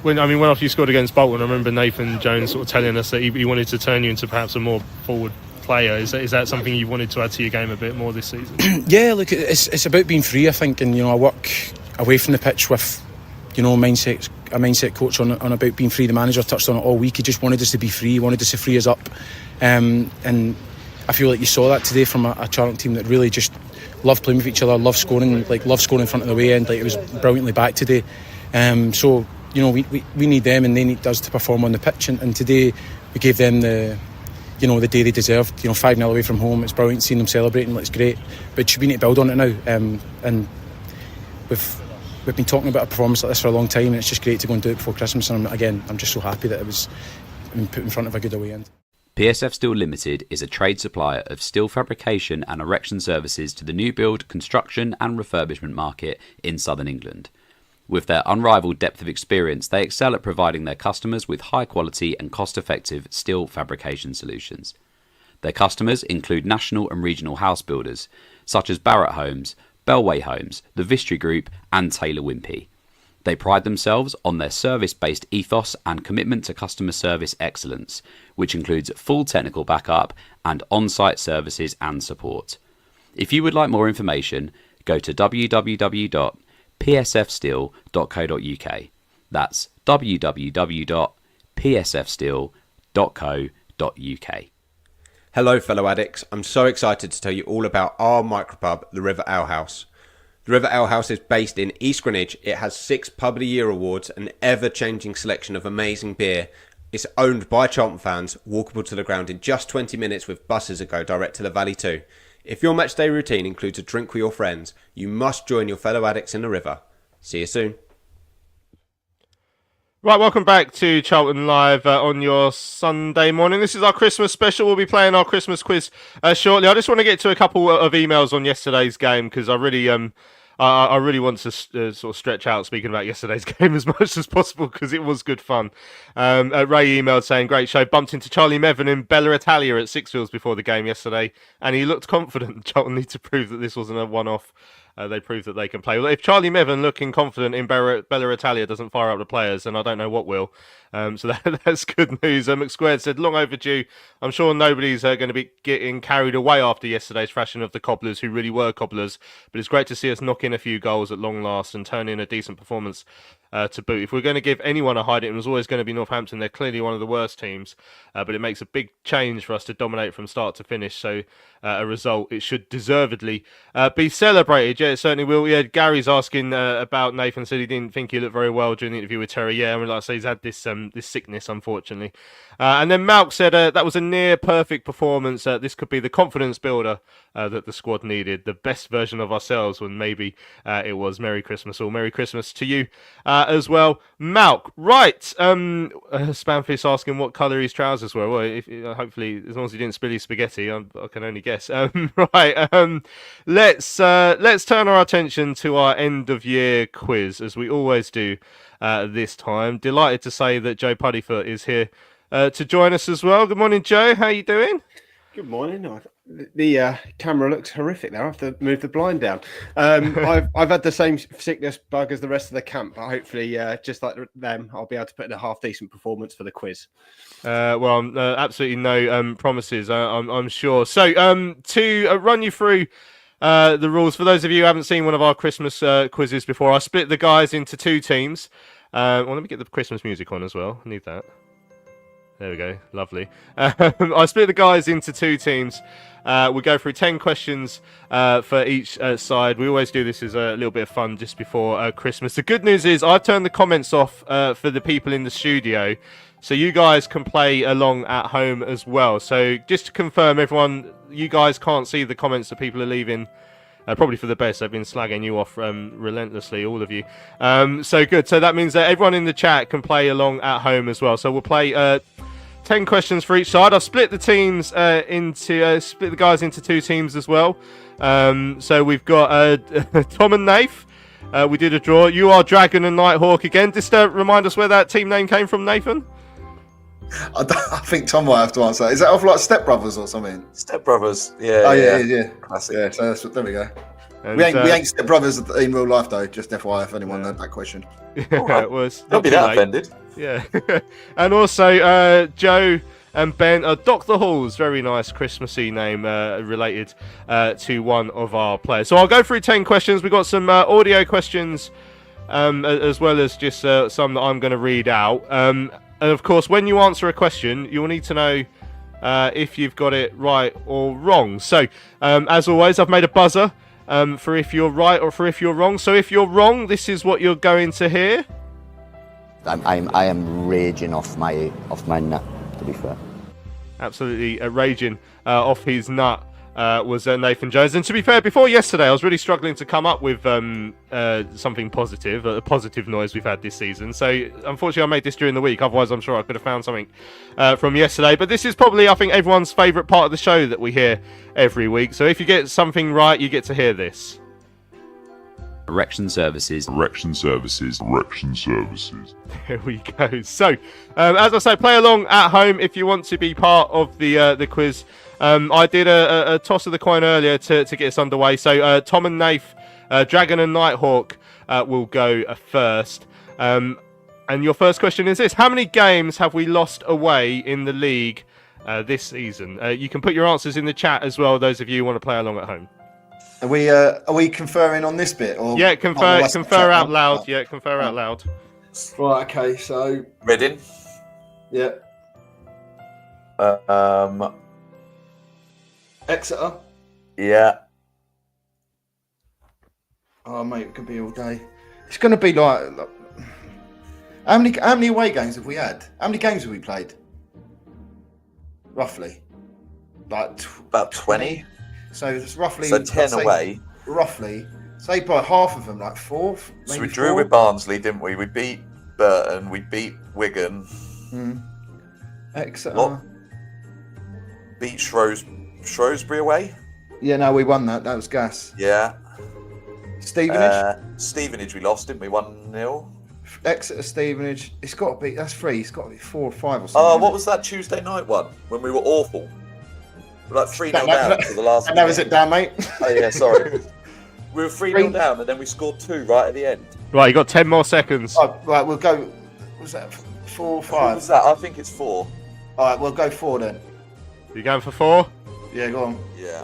When after you scored against Bolton, I remember Nathan Jones sort of telling us that he wanted to turn you into perhaps a more forward player. Is that something you wanted to add to your game a bit more this season? Yeah, look, it's about being free, I think, and I work away from the pitch with a mindset coach on about being free. The manager touched on it all week. He just wanted us to be free. He wanted us to free us up, and I feel like you saw that today from a Charlton team that really just loved playing with each other, loved scoring in front of the way end. Like, it was brilliantly back today. So we need them, and they need us to perform on the pitch. And today we gave them the day they deserved. 5-0 away from home. It's brilliant seeing them celebrating. It's great, but we need to build on it now. And we've been talking about a performance like this for a long time, and it's just great to go and do it before Christmas. And I'm just so happy that it was put in front of a good away end. PSF Steel Limited is a trade supplier of steel fabrication and erection services to the new build, construction and refurbishment market in southern England. With their unrivaled depth of experience, they excel at providing their customers with high quality and cost-effective steel fabrication solutions. Their customers include national and regional house builders, such as Barratt Homes, Bellway Homes, the Vistry Group and Taylor Wimpey. They pride themselves on their service-based ethos and commitment to customer service excellence, which includes full technical backup and on-site services and support. If you would like more information, go to www.psfsteel.co.uk. That's www.psfsteel.co.uk. Hello fellow addicts, I'm so excited to tell you all about our micropub, the River Ale House. The River Ale House is based in East Greenwich. It has 6 Pub of the Year awards, an ever-changing selection of amazing beer. It's owned by Charlton fans, walkable to the ground in just 20 minutes with buses that go direct to the Valley too. If your matchday routine includes a drink with your friends, you must join your fellow addicts in the river. See you soon. Right, welcome back to Charlton Live on your Sunday morning. This is our Christmas special. We'll be playing our Christmas quiz shortly. I just want to get to a couple of emails on yesterday's game because I really want to sort of stretch out speaking about yesterday's game as much as possible because it was good fun. Ray emailed saying, great show, bumped into Charlie Mevin in Bella Italia at Sixfields before the game yesterday, and he looked confident. Charlton need to prove that this wasn't a one-off. They proved that they can play. Well, if Charlie Mevin looking confident in Bella Italia doesn't fire up the players, then I don't know what will. So that's good news. McSquared said, long overdue. I'm sure nobody's going to be getting carried away after yesterday's thrashing of the Cobblers, who really were Cobblers. But it's great to see us knock in a few goals at long last and turn in a decent performance to boot. If we're going to give anyone a hide, it was always going to be Northampton. They're clearly one of the worst teams, but it makes a big change for us to dominate from start to finish. So a result, it should deservedly be celebrated. Yeah, it certainly will. Yeah, Gary's asking about Nathan. Said he didn't think he looked very well during the interview with Terry. Yeah, I mean, like I say, he's had this sickness, unfortunately. And then Malk said that was a near perfect performance. This could be the confidence builder that the squad needed. The best version of ourselves when maybe it was. Merry Christmas all. Merry Christmas to you as well, Malk. Right. Spamfish asking what colour his trousers were. Well, hopefully, as long as he didn't spill his spaghetti, I can only guess. Right. Let's turn our attention to our end of year quiz as we always do this time. Delighted to say that Joe Puddyfoot is here to join us as well. Good morning, Joe. How are you doing? Good morning. The camera looks horrific now. I have to move the blind down. I've had the same sickness bug as the rest of the camp, but hopefully, just like them, I'll be able to put in a half decent performance for the quiz. Well, absolutely no promises, I'm sure. So, to run you through the rules, for those of you who haven't seen one of our Christmas quizzes before, I split the guys into 2 teams. Well, let me get the Christmas music on as well. I need that. There we go. Lovely. I split the guys into 2 teams. We go through 10 questions for each side. We always do this as a little bit of fun just before Christmas. The good news is I've turned the comments off for the people in the studio, so you guys can play along at home as well. So just to confirm, everyone, you guys can't see the comments that people are leaving. Probably for the best. They've been slagging you off relentlessly, all of you. So good. So that means that everyone in the chat can play along at home as well. So we'll play 10 questions for each side. I've split the teams split the guys into 2 teams as well. So we've got Tom and Nath. We did a draw. You are Dragon and Nighthawk again. Just remind us where that team name came from, Nathan. I think Tom might have to answer. Is that off like Step Brothers or something? Step Brothers, yeah. Oh yeah. Classic. Yeah, so there we go. And, we ain't step brothers in real life, though. Just FYI, if anyone had that question. It was. Don't be that offended. Yeah. And also, Joe and Ben are Dr. Hall's very nice Christmassy name related to one of our players. So I'll go through 10 questions. We've got some audio questions as well as just some that I'm going to read out. And of course, when you answer a question, you'll need to know if you've got it right or wrong. So, as always, I've made a buzzer for if you're right or for if you're wrong. So if you're wrong, this is what you're going to hear. I am raging off my nut, to be fair. Absolutely raging off his nut was Nathan Jones. And to be fair, before yesterday, I was really struggling to come up with something positive, a positive noise we've had this season. So unfortunately, I made this during the week. Otherwise, I'm sure I could have found something from yesterday. But this is probably, I think, everyone's favourite part of the show that we hear every week. So if you get something right, you get to hear this. Erection services. There we go. So, as I say, play along at home if you want to be part of the quiz. I did a toss of the coin earlier to get us underway. So, Tom and Nath, Dragon and Nighthawk will go first. And your first question is this: how many games have we lost away in the league this season? You can put your answers in the chat as well. Those of you who want to play along at home. Are we conferring on this bit? Or yeah, confer out loud. Yeah, confer out loud. Right. Okay. So Reading. Yeah. Exeter. Yeah. Oh mate, it could be all day. It's going to be like how many away games have we had? How many games have we played? Roughly. Like about 20. So it's roughly 10 away. Roughly. Say by half of them, like 4. So we drew with Barnsley, didn't we? We beat Burton, we beat Wigan. Exeter. Beat Shrewsbury away. Yeah, no, we won that. That was gas. Yeah. Stevenage. Stevenage we lost, didn't we? 1-0. Exeter, Stevenage. It's got to be. That's 3. It's got to be 4 or 5 or something. Oh, what was that Tuesday night one when we were awful? We're like 3-0 down to the last. And that was it, down, mate. Oh yeah, sorry. We were 3-0 down, and then we scored 2 right at the end. Right, you got 10 more seconds. Oh, right, we'll go. Was that 4 or 5? What was that? I think it's 4. All right, we'll go 4 then. You going for 4? Yeah, go on. Yeah.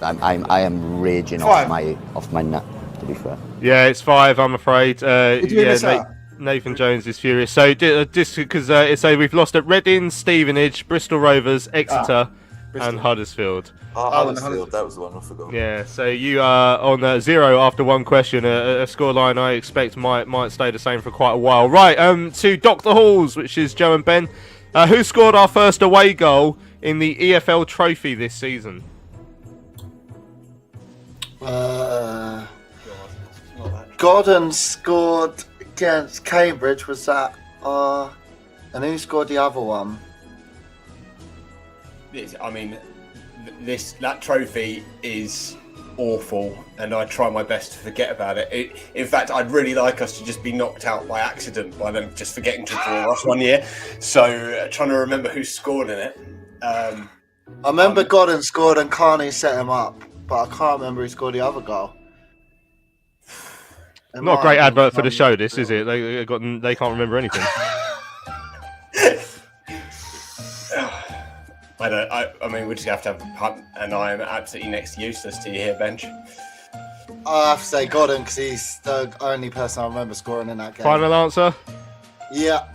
I am raging off my nut, to be fair. Yeah, it's 5, I'm afraid. Yeah, Nathan Jones is furious. So, just because we've lost at Reading, Stevenage, Bristol Rovers, Exeter, and Huddersfield. Huddersfield, that was the one I forgot. Yeah, so you are on 0 after one question. A scoreline I expect might stay the same for quite a while. Right, to Dr. Halls, which is Joe and Ben. Who scored our first away goal in the EFL Trophy this season? Gordon scored against Cambridge, was that? And who scored the other one? I mean, that trophy is awful, and I try my best to forget about it. In fact, I'd really like us to just be knocked out by accident by them just forgetting to draw us one year. So, trying to remember who scored in it. I remember Gordon scored and Carney set him up, but I can't remember who scored the other goal. Not a great advert for the show, this, is it? They can't remember anything. I mean, we just have to have a punt, and I am absolutely next to useless to you here, Bench. I have to say Gordon, because he's the only person I remember scoring in that game. Final answer? Yeah.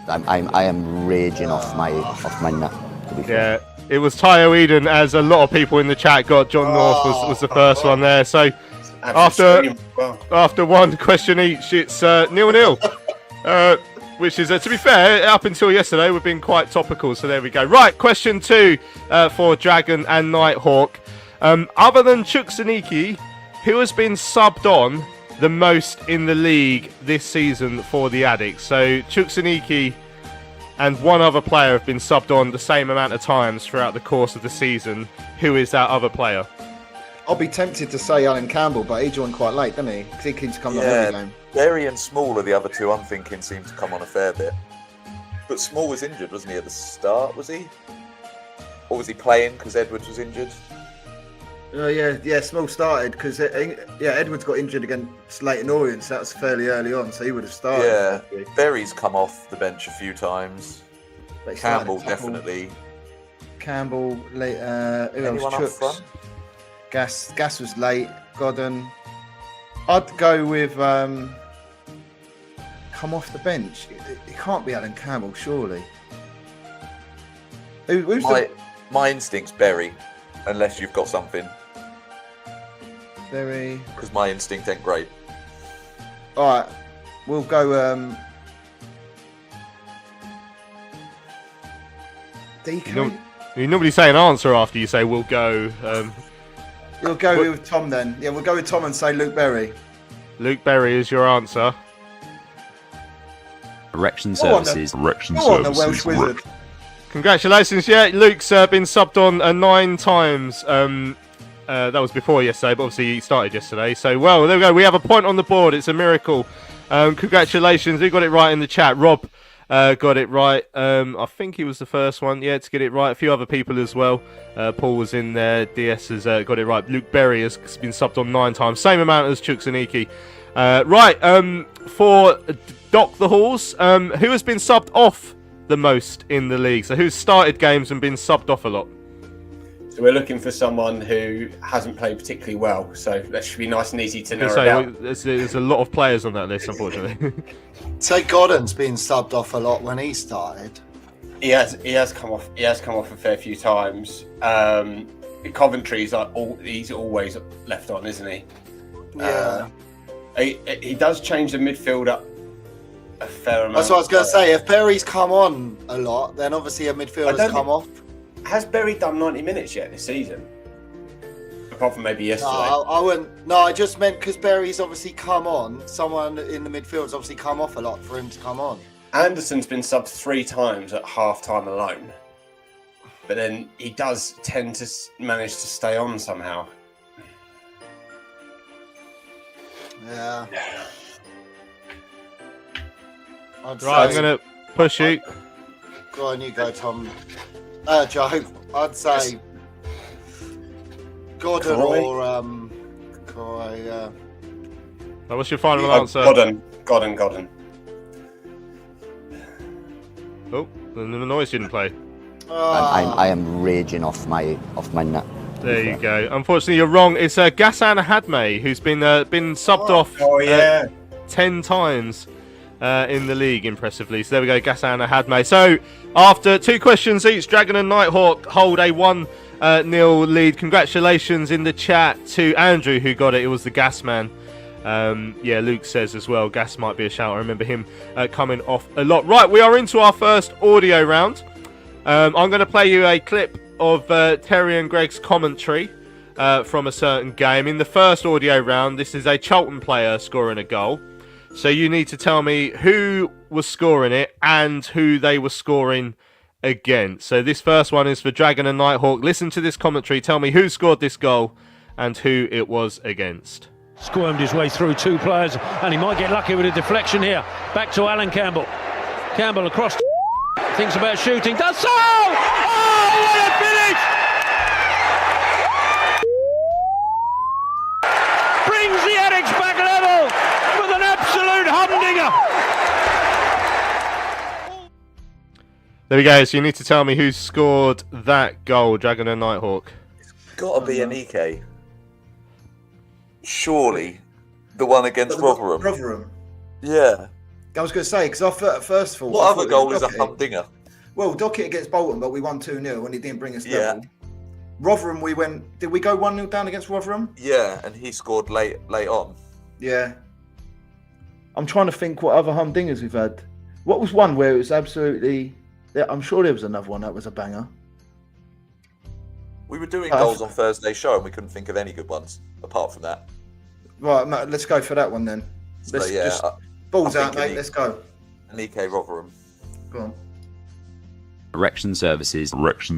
I am raging off my nut, to be fair. Yeah, it was Tayo Eden, as a lot of people in the chat got. John North was the first one there. So after one question each, it's 0-0. Which is, to be fair, up until yesterday, we've been quite topical. So there we go. Right, question 2 for Dragon and Nighthawk. Other than Chuksaniki, who has been subbed on the most in the league this season for the Addicks? So Chuksaniki and one other player have been subbed on the same amount of times throughout the course of the season. Who is that other player? I'll be tempted to say Alan Campbell, but he joined quite late, didn't he? Because he keeps coming on every game. Berry and Small are the other two I'm thinking seem to come on a fair bit. But Small was injured, wasn't he, at the start, was he? Or was he playing because Edwards was injured? Yeah, Small started because Edwards got injured against Leyton Orient, so that was fairly early on, so he would have started. Yeah, Berry's come off the bench a few times. Campbell definitely. Campbell, who else? Anyone up front? Gas was late. Godden. I'd go with come off the bench. It can't be Alan Campbell, surely. My instinct's Berry, unless you've got something. Berry. Because my instinct ain't great. All right, we'll go. DK. You normally say an answer after you say we'll go. You'll go with Tom then. Yeah, we'll go with Tom and say Luke Berry. Luke Berry is your answer. Erection Services. Go on, the Welsh Wizard. Congratulations. Yeah, Luke's been subbed on 9 times. That was before yesterday, but obviously he started yesterday. So, well, there we go. We have a point on the board. It's a miracle. Congratulations. Who got it right in the chat? Rob got it right. I think he was the first one, to get it right. A few other people as well. Paul was in there. DS has got it right. Luke Berry has been subbed on 9 times. Same amount as Chuksaniki. For Doc the Halls, who has been subbed off the most in the league? So who's started games and been subbed off a lot? So we're looking for someone who hasn't played particularly well. So that should be nice and easy to narrow down. There's a lot of players on that list, unfortunately. Say Godden's been subbed off a lot when he started. He has come off a fair few times. Coventry's he's always left on, isn't he? Yeah. He does change the midfield up a fair amount. That's what I was going to say. If Berry's come on a lot, then obviously a midfielder's come off. Has Berry done 90 minutes yet this season? Apart from maybe yesterday. No, I wouldn't. No, I just meant because Berry's obviously come on. Someone in the midfield's obviously come off a lot for him to come on. Anderson's been subbed 3 times at half-time alone. But then he does tend to manage to stay on somehow. Yeah. I'm going to push you. Go on, you go, Tom. Joe, I'd say Gordon or Croy. What's your final answer? Godden. Oh, the noise didn't play. I am raging off my nut. There you go. Unfortunately, you're wrong. It's Ghassan Hadmeh who's been subbed off 10 times in the league, impressively. So there we go, Ghassan Hadmeh. So after 2 questions each, Dragon and Nighthawk hold a 1-0 lead. Congratulations in the chat to Andrew who got it. It was the Gas Man. Luke says as well, Gas might be a shout. I remember him coming off a lot. Right, we are into our first audio round. I'm going to play you a clip of Terry and Greg's commentary from a certain game. In the first audio round, this is a Charlton player scoring a goal. So you need to tell me who was scoring it and who they were scoring against. So this first one is for Dragon and Nighthawk. Listen to this commentary. Tell me who scored this goal and who it was against. Squirmed his way through 2 players, and he might get lucky with a deflection here. Back to Alan Campbell. Campbell across. Thinks about shooting. Does so! Oh, what a finish! Brings the Addicks back level with an absolute humdinger. There we go. So you need to tell me who scored that goal, Dragon and Nighthawk. It's got to be Anike. Surely, the one against Rotherham. Rotherham. Yeah. I was going to say, because I first thought... What other goal is a humdinger? Well, Docherty against Bolton, but we won 2-0 and he didn't bring us level. Rotherham, we went... Did we go 1-0 down against Rotherham? Yeah, and he scored late on. Yeah. I'm trying to think what other humdingers we've had. What was one where it was absolutely... I'm sure there was another one that was a banger. We were doing goals on Thursday's show and we couldn't think of any good ones apart from that. Right, Matt, let's go for that one then. Let's just balls out, mate. Let's go. Anike Rotherham. Go on. Erection Services. Correct.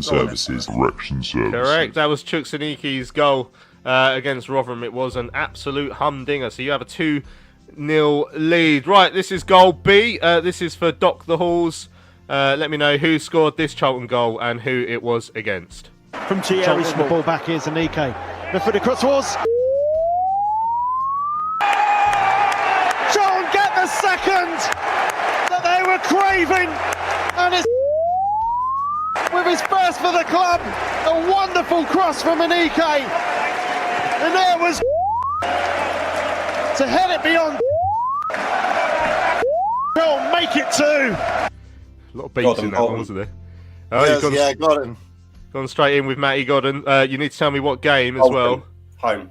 That was Chuksaniki's goal against Rotherham. It was an absolute humdinger. So you have a 2-0 lead. Right, this is goal B. This is for Doc the Halls. Let me know who scored this Charlton goal and who it was against. From Thierry Charlton, the Small. ball back, here's Anike. Midfield across towards. Charlton get the second that they were craving, and it's with his first for the club. A wonderful cross from Anike, and there was to head it beyond. Charlton make it 2. A lot of beats in that one, wasn't there? Oh, Yes, got him. Gone straight in with Matty Godden. You need to tell me what game as well. Home.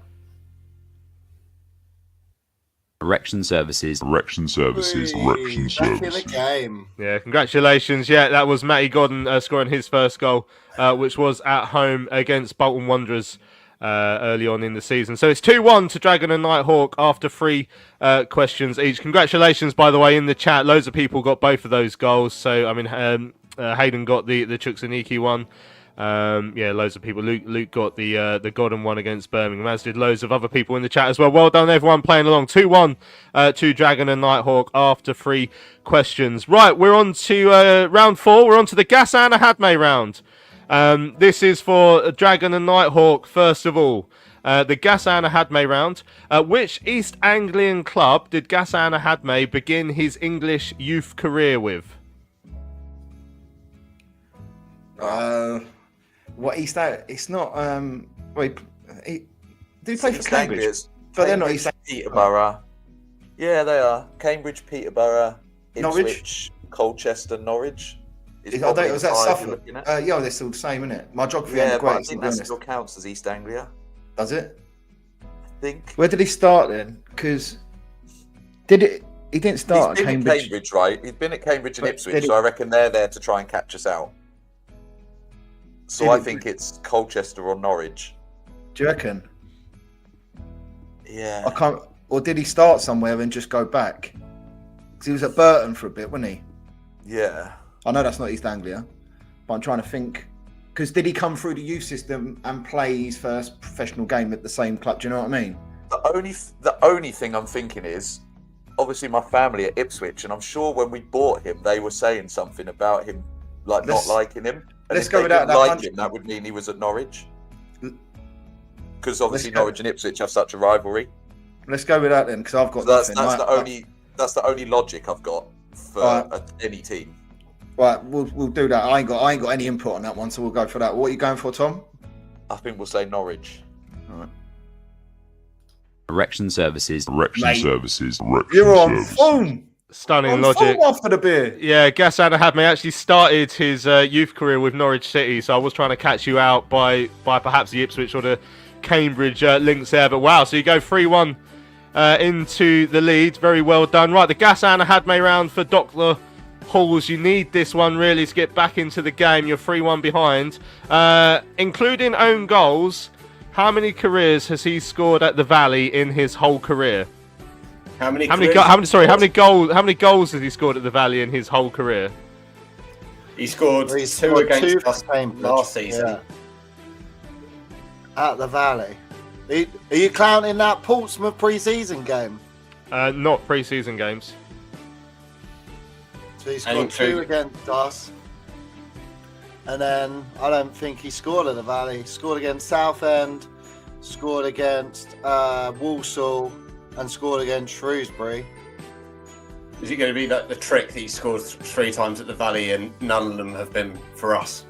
Erection Services. Back in the game. Yeah, congratulations. Yeah, that was Matty Godden scoring his first goal, which was at home against Bolton Wanderers early on in the season. So it's 2-1 to Dragon and Nighthawk after 3 questions each. Congratulations, by the way, in the chat. Loads of people got both of those goals. So, I mean, Hayden got the Chuksaniki one. Loads of people. Luke got the Godden one against Birmingham, as did loads of other people in the chat as well. Well done, everyone, playing along. 2-1 to Dragon and Nighthawk after 3 questions. Right, we're on to round 4. We're on to the Ghassan Ahadme round. This is for Dragon and Nighthawk, first of all. The Ghassan Ahadme round. Which East Anglian club did Ghassan Ahadme begin his English youth career with? What East Anglia? It's not. Did he play for East Cambridge? Anglia's But they're not East Peterborough. Yeah, they are. Cambridge, Peterborough, Norwich? Ipswich, Colchester, Norwich. I don't. Was that Suffolk? Yeah, they're still the same, isn't it? My geography ain't Yeah, but I great. think To be that honest. still counts as East Anglia. Does it? I think. Where did he start then? Because did it? He didn't start He's at been Cambridge. at Cambridge, right? He's been at Cambridge and But Ipswich, did he- so I reckon they're there to try and catch us out. So Did I he- think it's Colchester or Norwich. Do you reckon? Yeah. I can't. Or did he start somewhere and just go back? Because he was at Burton for a bit, wasn't he? Yeah. I know that's not East Anglia, but I'm trying to think. Because did he come through the youth system and play his first professional game at the same club? Do you know what I mean? The only thing I'm thinking is, obviously my family at Ipswich, and I'm sure when we bought him, they were saying something about him, like Let's- not liking him. And let's if go they without didn't that like country. him, that would mean he was at Norwich. Because obviously Let's go- Norwich and Ipswich have such a rivalry. Let's go with that then, because I've got So that's nothing. that's the only logic I've got for any team. Right, we'll do that. I ain't got any input on that one, so we'll go for that. What are you going for, Tom? I think we'll say Norwich. All right. Erection Services. You're on phone. Stunning On logic. phone after the beer. Yeah, Ghassan Ahadme actually started his youth career with Norwich City, so I was trying to catch you out by perhaps the Ipswich or the Cambridge links there. But wow, so you go 3-1 into the lead. Very well done. Right, the Ghassan Ahadme round for Dr. Halls. You need this one really to get back into the game. You're 3-1 behind. Including own goals, how many careers has he scored at the Valley in his whole career? How many goals has he scored at the Valley in his whole career? He scored He two scored against two us for Cambridge. last season. Yeah. At the Valley. Are you counting that Portsmouth pre-season game? Not pre-season games. So he scored 2 against us. And then I don't think he scored at the Valley. He scored against Southend, scored against Walsall, and scored against Shrewsbury. Is it going to be like the trick that he scored 3 times at the Valley and none of them have been for us?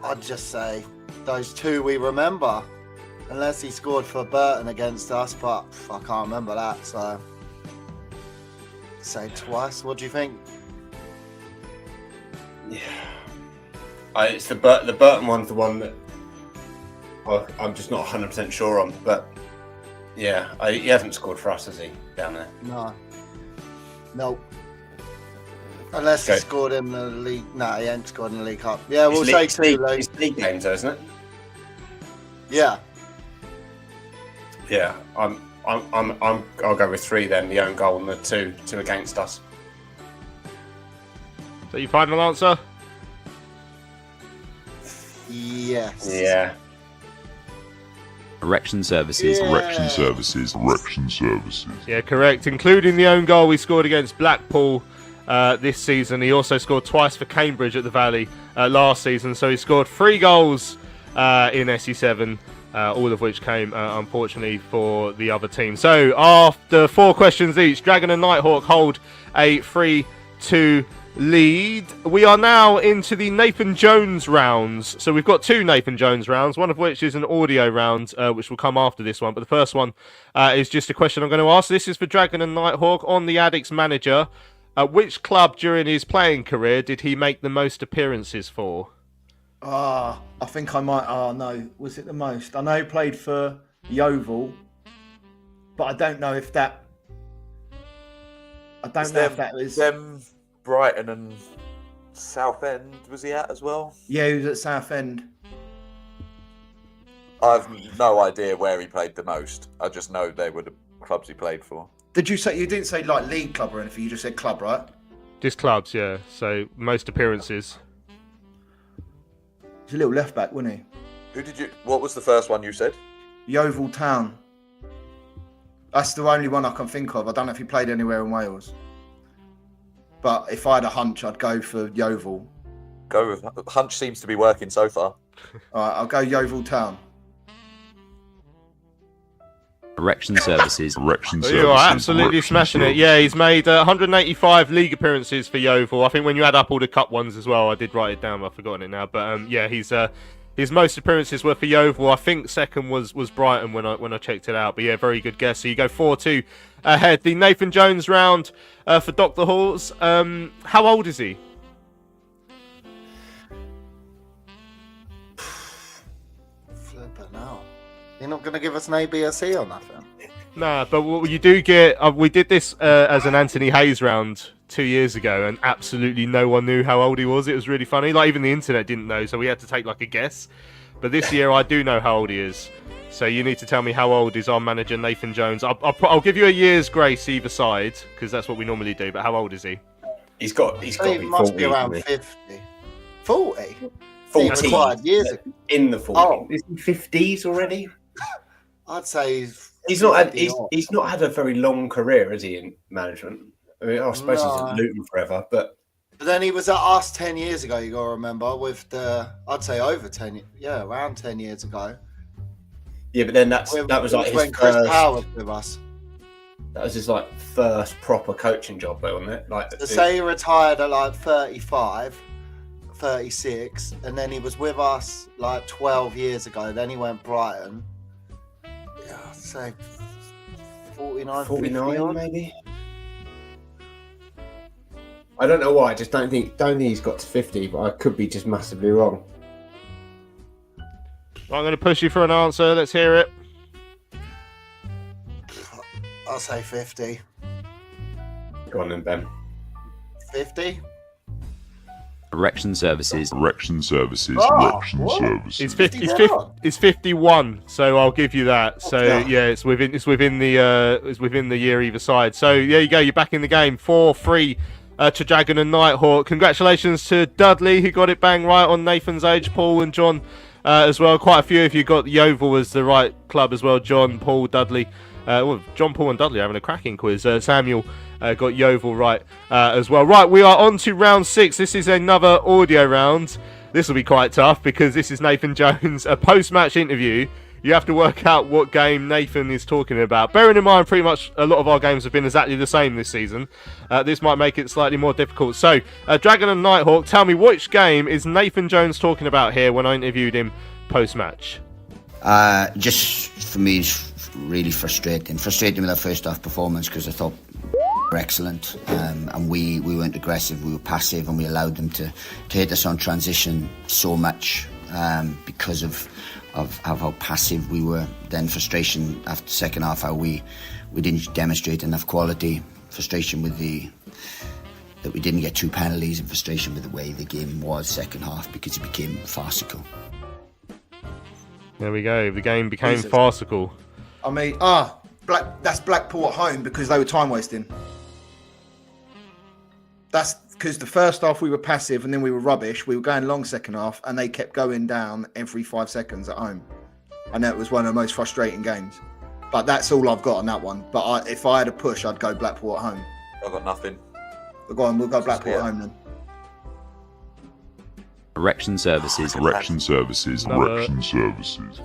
I'd just say those 2 we remember. Unless he scored for Burton against us, but I can't remember that, so say twice. What do you think? Yeah. It's the Burton one's the one that I'm just not 100% sure on, but yeah, he hasn't scored for us, has he, down there? No. Nope. Unless he scored in the league. No, he ain't scored in the League Cup. Yeah, we'll say 2, Luke. It's league games, though, isn't it? Yeah. Yeah, I'll go with 3 then. The own goal and the two against us. So your final answer? Yes. Yeah. Erection Services. Yeah, correct. Including the own goal we scored against Blackpool this season. He also scored twice for Cambridge at the Valley last season. So he scored 3 goals in SE7 all of which came, unfortunately, for the other team. So, after 4 questions each, Dragon and Nighthawk hold a 3-2 lead. We are now into the Nathan Jones rounds. So, we've got 2 Nathan Jones rounds, one of which is an audio round, which will come after this one. But the first one is just a question I'm going to ask. This is for Dragon and Nighthawk on the Addicks manager. Which club during his playing career did he make the most appearances for? I think I might. Oh no, was it the most? I know he played for Yeovil, but I don't know if that. I don't know if that was them. Brighton and Southend was he at as well? Yeah, he was at Southend. I've no idea where he played the most. I just know they were the clubs he played for. Did you say, you didn't say like league club or anything? You just said club, right? Just clubs, yeah. So most appearances. He's a little left back, wasn't he? What was the first one you said? Yeovil Town. That's the only one I can think of. I don't know if he played anywhere in Wales. But if I had a hunch, I'd go for Yeovil. Go with hunch seems to be working so far. All right, I'll go Yeovil Town. Erection Services. You are absolutely smashing it. Yeah, he's made 185 league appearances for Yeovil. I think when you add up all the cup ones as well, I did write it down, I've forgotten it now. But yeah, his most appearances were for Yeovil. I think second was Brighton when I checked it out. But yeah, very good guess. So you go 4-2 ahead. The Nathan Jones round for Dr. Halls. How old is he? Flipping out. You're not going to give us an A, B, or C or nothing? Nah, but what you do get... we did this as an Anthony Hayes round 2 years ago, and absolutely no one knew how old he was. It was really funny. Like, even the internet didn't know, so we had to take, like, a guess. But this year, I do know how old he is. So you need to tell me how old is our manager, Nathan Jones. I'll give you a year's grace either side, because that's what we normally do. But how old is he? He's got to be 40. He must be around 50. 40? 40 years ago. In the 40s. Oh. Is he 50s already? I'd say he's not had a very long career, has he, in management? I mean, I suppose he's at Luton forever, but then he was at us 10 years ago. You got to remember, with I'd say over 10, around 10 years ago. Yeah, but then that was like his when Chris Power was with us. That was his like first proper coaching job, though, wasn't it? Like, say he retired at like 35, 36, and then he was with us like 12 years ago. Then he went Brighton. Yeah, I'd say 49 maybe. I don't know why. I just don't think he's got to 50, but I could be just massively wrong. I'm going to push you for an answer. Let's hear it. I'll say 50. Go on then, Ben. 50? Erection Services. It's 51, so I'll give you that. So yeah, it's within the year either side. So there you go. You're back in the game. 4-3 to Dragon and Nighthawk. Congratulations to Dudley, who got it bang right on Nathan's age. Paul and John as well. Quite a few of you got Yeovil as the right club as well. John, Paul, Dudley. John, Paul and Dudley are having a cracking quiz. Samuel got Yeovil right as well. Right, we are on to round 6. This is another audio round. This will be quite tough because this is Nathan Jones, a post-match interview. You have to work out what game Nathan is talking about. Bearing in mind, pretty much a lot of our games have been exactly the same this season. This might make it slightly more difficult. So, Dragon and Nighthawk, tell me which game is Nathan Jones talking about here when I interviewed him post-match? Just for me, it's really frustrating. Frustrating with our first half performance because I thought we were excellent and we weren't aggressive, we were passive, and we allowed them to hit us on transition so much because of how passive we were. Then frustration after the second half, how we didn't demonstrate enough quality. Frustration with that we didn't get 2 penalties, and frustration with the way the game was second half because it became farcical. There we go. The game became farcical. I mean, that's Blackpool at home because they were time wasting. That's because the first half we were passive and then we were rubbish. We were going long second half and they kept going down every 5 seconds at home. And that was one of the most frustrating games. But that's all I've got on that one. But if I had a push, I'd go Blackpool at home. I've got nothing. But go on, we'll go Blackpool at home then. Erection services.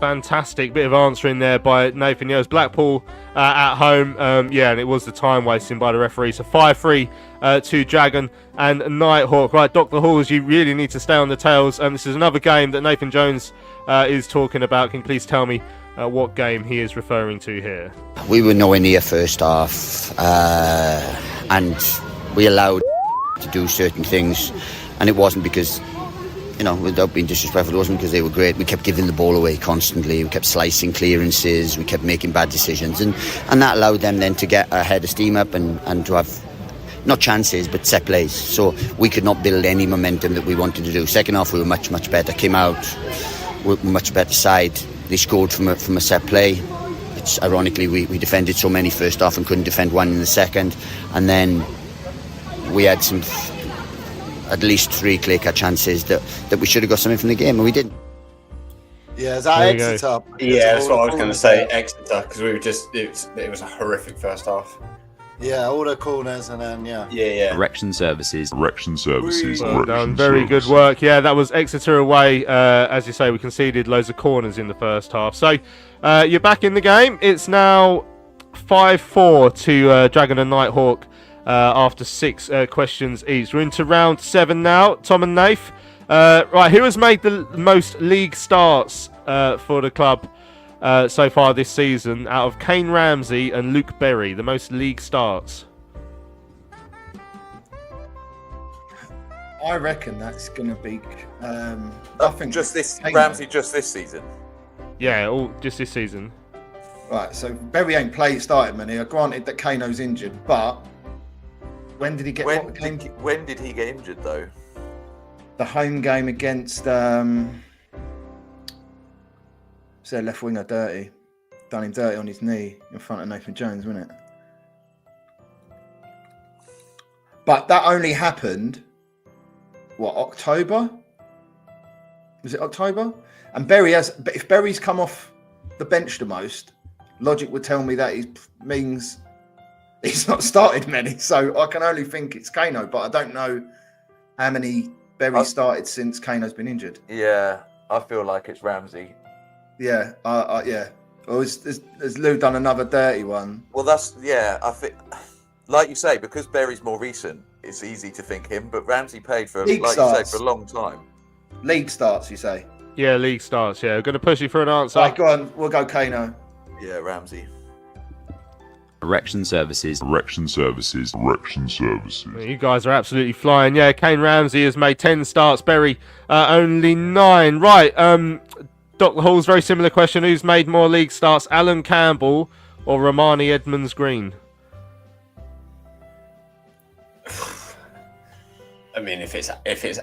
Fantastic bit of answering there by Nathan Yells. Blackpool at home, and it was the time wasting by the referee. So 5-3 to Dragon and Nighthawk. Right, Dr. Halls, you really need to stay on the tails. This is another game that Nathan Jones is talking about. Can you please tell me what game he is referring to here? We were nowhere near first half, and we allowed to do certain things, and it wasn't because, without being disrespectful, it wasn't because they were great. We kept giving the ball away constantly. We kept slicing clearances. We kept making bad decisions, and that allowed them then to get a head of steam up and to have not chances but set plays. So we could not build any momentum that we wanted to do. Second half we were much better. Came out with a much better side. They scored from a set play. It's ironically we defended so many first half and couldn't defend one in the second, and then we had some at least 3 clear-cut chances that we should have got something from the game, and we didn't. Yeah, is that Exeter? Yeah, that's what I was going to say, Exeter, because we were it was a horrific first half. Yeah, all the corners and then, yeah. Erection services. Well done, very good work. Yeah, that was Exeter away. As you say, we conceded loads of corners in the first half. So you're back in the game. It's now 5-4 to Dragon and Nighthawk. After 6 questions each. We're into round 7 now. Tom and Nath. Right, who has made the most league starts for the club so far this season out of Kane Ramsey and Luke Berry? The most league starts. I reckon that's going to be. I think Ramsey just this season. Yeah, all just this season. Right, so Berry ain't started many. Granted that Kano's injured, but. When did he get? When did he get injured though? The home game against left winger Dirty, done him dirty on his knee in front of Nathan Jones, wasn't it? But that only happened. What, October? Was it October? And if Berry's come off the bench the most, logic would tell me that means. He's not started many, so I can only think it's Kano, but I don't know how many Berry started since Kano's been injured. Yeah, I feel like it's Ramsey. Yeah, yeah. Or has Lou done another dirty one? Well, I think, like you say, because Berry's more recent, it's easy to think him, but Ramsey played for, league like starts. You say, for a long time. League starts, you say? Yeah, league starts, yeah. We're going to push you for an answer. Right, go on, we'll go Kano. Yeah, Ramsey. Erection services. You guys are absolutely flying. Yeah, Kane Ramsey has made 10 starts. Berry only 9. Right, Dr. Hall's very similar question. Who's made more league starts, Alan Campbell or Romani Edmonds-Green? I mean, if it's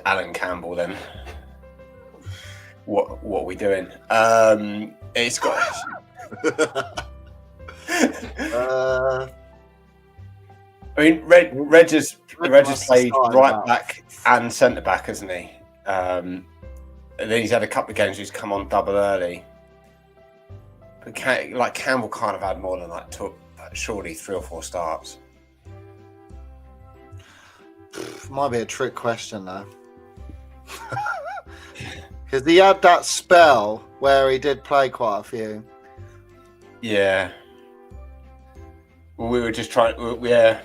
Alan Campbell, then what are we doing? It's got. I mean, Reg has played right back and centre back, hasn't he? And then he's had a couple of games where he's come on double early. But Campbell can't have had more than surely 3 or 4 starts. Might be a trick question though, because he had that spell where he did play quite a few. Yeah. We were just trying. Yeah.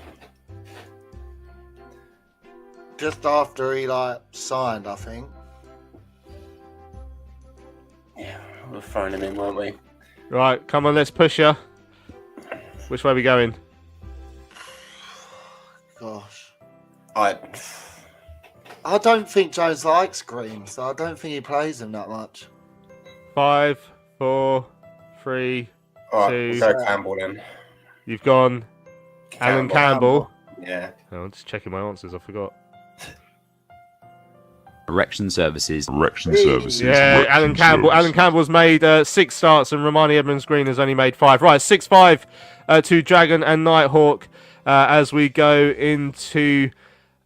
Just after he signed, I think. Yeah, we're throwing him in, weren't we? Right, come on, let's push you. Which way are we going? Gosh. I don't think Jones likes Green, so I don't think he plays him that much. 5, 4, 3, All 2. Right, go Campbell then. You've gone Alan Campbell. Yeah. Oh, I'm just checking my answers. I forgot. Erection services. Yeah, Alan Campbell. Alan Campbell's made 6 starts, and Romani Edmonds-Green has only made 5. Right, 6-5 to Dragon and Nighthawk as we go into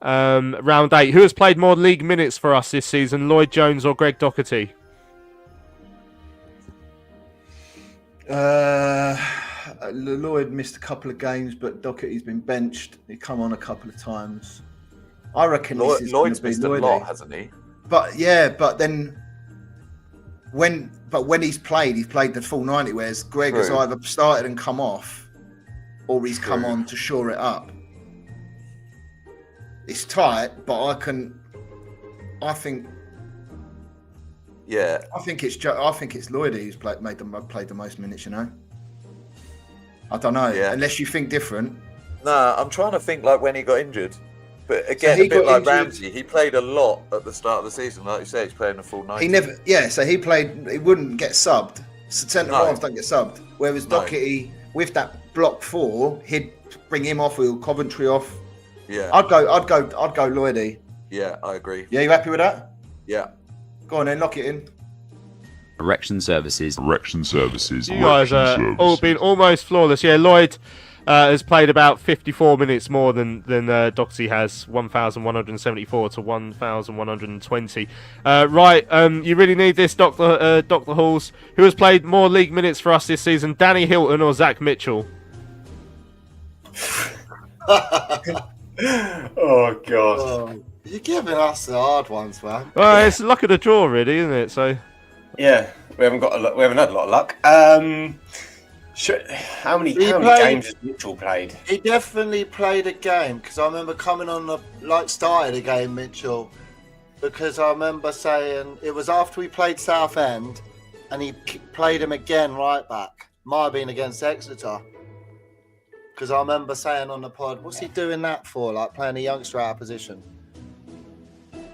round 8. Who has played more league minutes for us this season, Lloyd Jones or Greg Docherty? Lloyd missed a couple of games, but Docherty's been benched. He come on a couple of times. I reckon Lloyd's missed a lot, hasn't he? but then when he's played the full 90, whereas Greg has either started and come off, or he's come on to shore it up. It's tight, but I think it's Lloyd who's played the most minutes. You know, I don't know unless you think different. Nah, I'm trying to think like when he got injured. But again, so a bit like Ramsey, he played a lot at the start of the season. Like you say, he's playing a full 90. So he wouldn't get subbed. Centre halves don't get subbed. Whereas Docherty, with that block 4, he'd bring him off, or Coventry off. Yeah. I'd go Lloydie. Yeah, I agree. Yeah, you happy with that? Yeah. Go on then, lock it in. Erection services. You guys all been almost flawless. Yeah, Lloyd has played about 54 minutes more than Doxy has, 1,174 to 1,120. You really need this, Dr. Halls. Who has played more league minutes for us this season, Danny Hilton or Zach Mitchell? Oh God! You're giving us the hard ones, man. Well, it's luck of the draw, really, isn't it? So. Yeah, we haven't had a lot of luck. How many games has Mitchell played? He definitely played a game, because I remember coming on started a game, Mitchell, because I remember saying it was after we played Southend, and he played him again right back. Might have been against Exeter, because I remember saying on the pod, "What's he doing that for? Like playing a youngster out of position."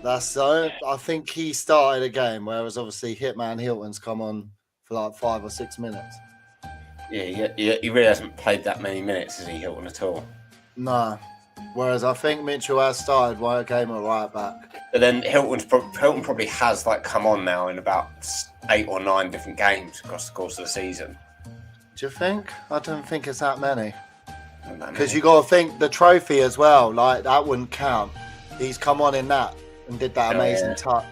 That's so. I think he started a game, whereas obviously Hitman Hilton's come on for like 5 or 6 minutes. Yeah, he really hasn't played that many minutes, has he, Hilton, at all? No. Whereas I think Mitchell has started one game at right back. But then Hilton probably has come on now in about 8 or 9 different games across the course of the season. Do you think? I don't think it's that many. Because you got to think the trophy as well. That wouldn't count. He's come on in that and did that amazing touch.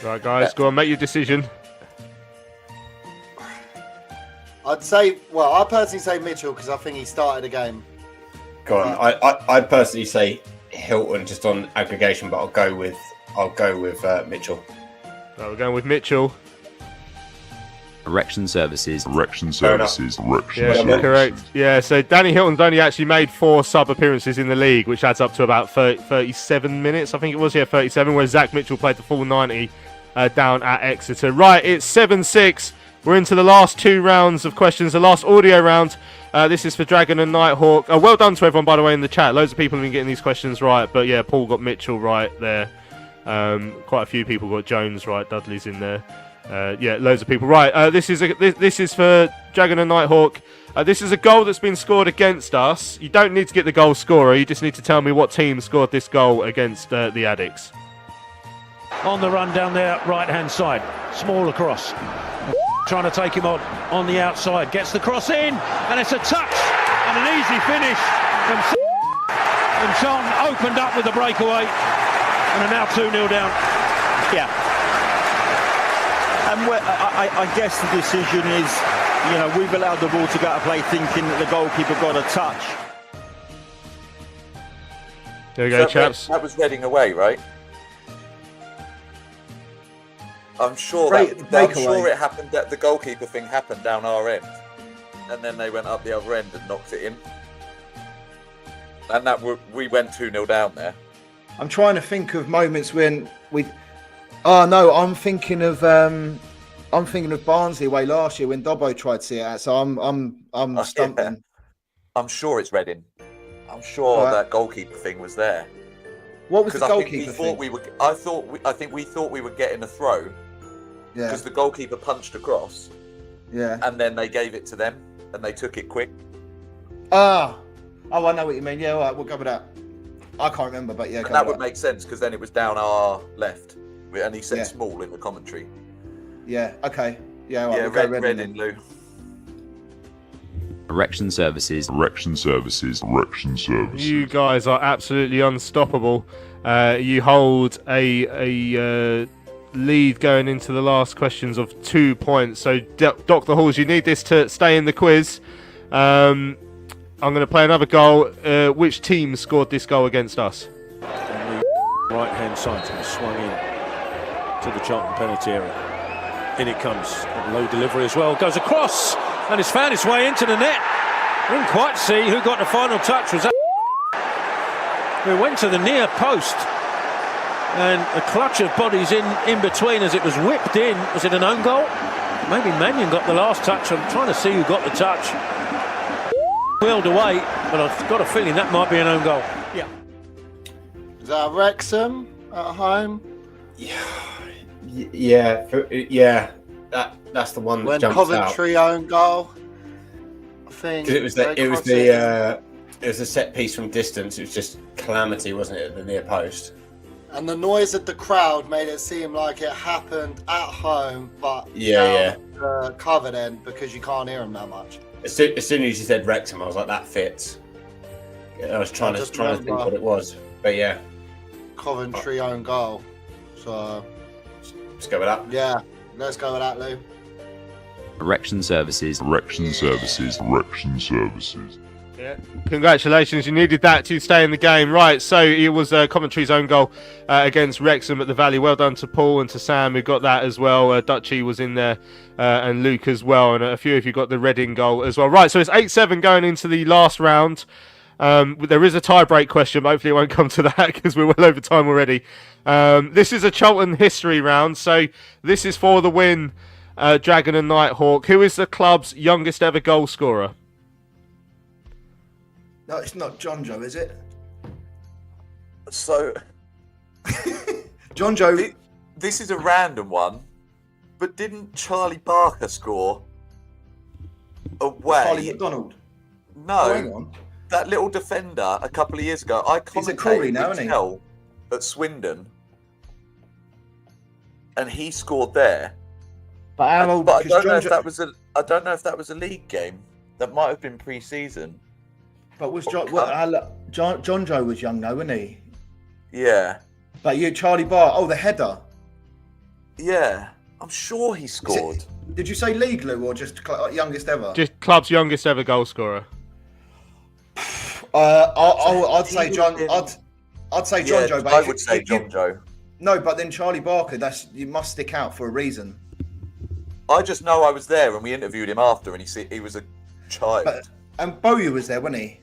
Right, guys, go on, make your decision. I'd say, I personally say Mitchell because I think he started a game. Go on. I'd personally say Hilton just on aggregation, but I'll go with Mitchell. Right, we're going with Mitchell. Erection services. Yeah, correct. Yeah, so Danny Hilton's only actually made 4 sub appearances in the league, which adds up to about 37 minutes, I think it was. Yeah, 37, whereas Zach Mitchell played the full 90 down at Exeter. Right, it's 7-6. We're into the last 2 rounds of questions, the last audio round. This is for Dragon and Nighthawk. Well done to everyone, by the way, in the chat. Loads of people have been getting these questions right, but yeah, Paul got Mitchell right there. Quite a few people got Jones right. Dudley's in there. Yeah, loads of people. Right, this is for Dragon and Nighthawk. This is a goal that's been scored against us. You don't need to get the goal scorer. You just need to tell me what team scored this goal against the Addicks. On the run down their right-hand side. Small across. Trying to take him on the outside. Gets the cross in, and it's a touch and an easy finish from and Charlton opened up with the breakaway and are now 2-0 down. Yeah. And I guess the decision is, we've allowed the ball to go out of play thinking that the goalkeeper got a touch. There we go, chaps. That was Reading away, right? I'm sure it happened. That the goalkeeper thing happened down our end, and then they went up the other end and knocked it in. And we went 2-0 down there. I'm trying to think of moments when we. Oh no, I'm thinking of Barnsley away last year when Dobbo tried to see it out. So I'm stumping. Yeah. I'm sure it's Reading. I'm sure that goalkeeper thing was there. What was the goalkeeper thing? I think we thought we were getting a throw. Yeah. Because the goalkeeper punched across. Yeah. And then they gave it to them, and they took it quick. Oh, I know what you mean. Yeah, all right, we'll go with that. I can't remember, but yeah. And that would make sense because then it was down our left, and he said small in the commentary. Yeah. Okay. Yeah. Right, yeah. We'll Reading, Lou. Erection services. You guys are absolutely unstoppable. You hold a lead going into the last questions of 2 points. So, Dr. Halls, you need this to stay in the quiz. I'm going to play another goal. Which team scored this goal against us? Right hand side, and swung in to the Charlton penalty area. In it comes, low delivery as well, goes across, and it's found its way into the net. I didn't quite see who got the final touch. Was that who went to the near post, and a clutch of bodies in between as it was whipped in. Was it an own goal? Maybe Mannion got the last touch. I'm trying to see who got the touch. Wheeled away, but I've got a feeling that might be an own goal. Yeah. Is that Wrexham at home? Yeah. That's the one that When jumps Coventry own goal, I think. out. It was a set piece from distance. It was just calamity, wasn't it, at the near post? And the noise of the crowd made it seem like it happened at home, but the covered end because you can't hear them that much. As soon as you said Wrexham, I was like, that fits. I was trying to think what it was, but yeah. Coventry own goal. So let's go with that. Yeah, let's go with that, Lou. Erection services. Yeah. Congratulations, you needed that to stay in the game. Right, so it was Coventry's own goal against Wrexham at the Valley. Well done to Paul and to Sam who got that as well. Dutchy was in there and Luke as well, and a few of you got the Reading goal as well. Right, so it's 8-7 going into the last round. There is a tie-break question, but hopefully it won't come to that because we're well over time already. This is a Charlton history round, so this is for the win, Dragon and Nighthawk. Who is the club's youngest ever goal scorer? No, it's not John Joe, is it? So, John Joe. This is a random one, but didn't Charlie Barker score away? Charlie McDonald. No, Oh, hang on. that little defender a couple of years ago. I He's at Crawley commentated now, with isn't he? Tel at Swindon, and he scored there. But how old? But I Because don't know John if that was I don't know if that was a league game. That might have been pre-season. But was John? John Joe was young though, wasn't he? Yeah. But you, Charlie Barr. Oh, the header. Yeah, I'm sure he scored. Did you say league, Lou, or just youngest ever? Just club's youngest ever goal scorer. I'd say John. I'd say John Joe. But I would say John Joe. No, but then Charlie Barker. You must stick out for a reason. I just know I was there and we interviewed him after, and he was a child. And Bowyer was there, wasn't he?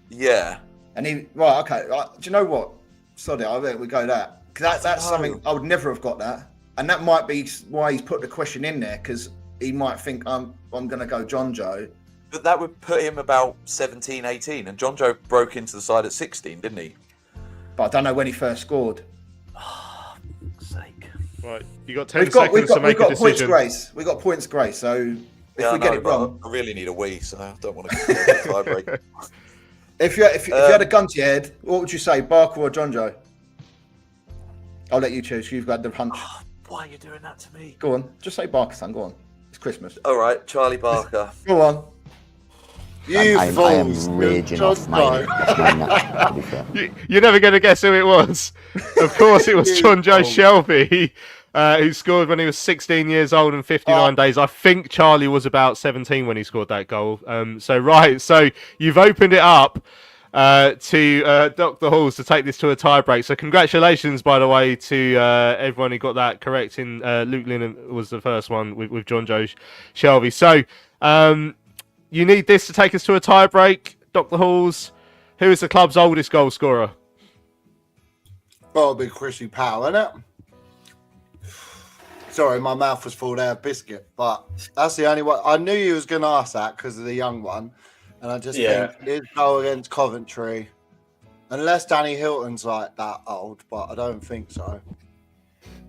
Yeah. And he okay. Do you know what? Sorry, I think we go that because that's something I would never have got that, and that might be why he's put the question in there because he might think I'm going to go John Joe. But that would put him about 17, 18, and John Joe broke into the side at 16, didn't he? But I don't know when he first scored. Oh, for sake. Right, you got 10 seconds to make a decision. Points grace. We got points grace. So if we get it wrong, I really need a wee, so I don't want to get a tie break. If you had a gun to your head, what would you say, Barker or John Joe? I'll let you choose. You've got the punch. Why are you doing that to me? Go on, just say Barker, son. Go on. It's Christmas. All right, Charlie Barker. Go on. I am raging off mine. You're never going to guess who it was. Of course, it was John Joe Shelby, who scored when he was 16 years old and 59 days. I think Charlie was about 17 when he scored that goal. So you've opened it up to Dr. Halls to take this to a tie-break. So congratulations, by the way, to everyone who got that correct. Luke Lynn was the first one with John Joe Shelby. So you need this to take us to a tie-break. Dr. Halls, who is the club's oldest goal scorer? Well, it'll be Chrissy Powell, isn't it? Sorry, my mouth was full there of biscuit, but that's the only one. I knew you was going to ask that because of the young one, and I just think his goal against Coventry, unless Danny Hilton's like that old, but I don't think so.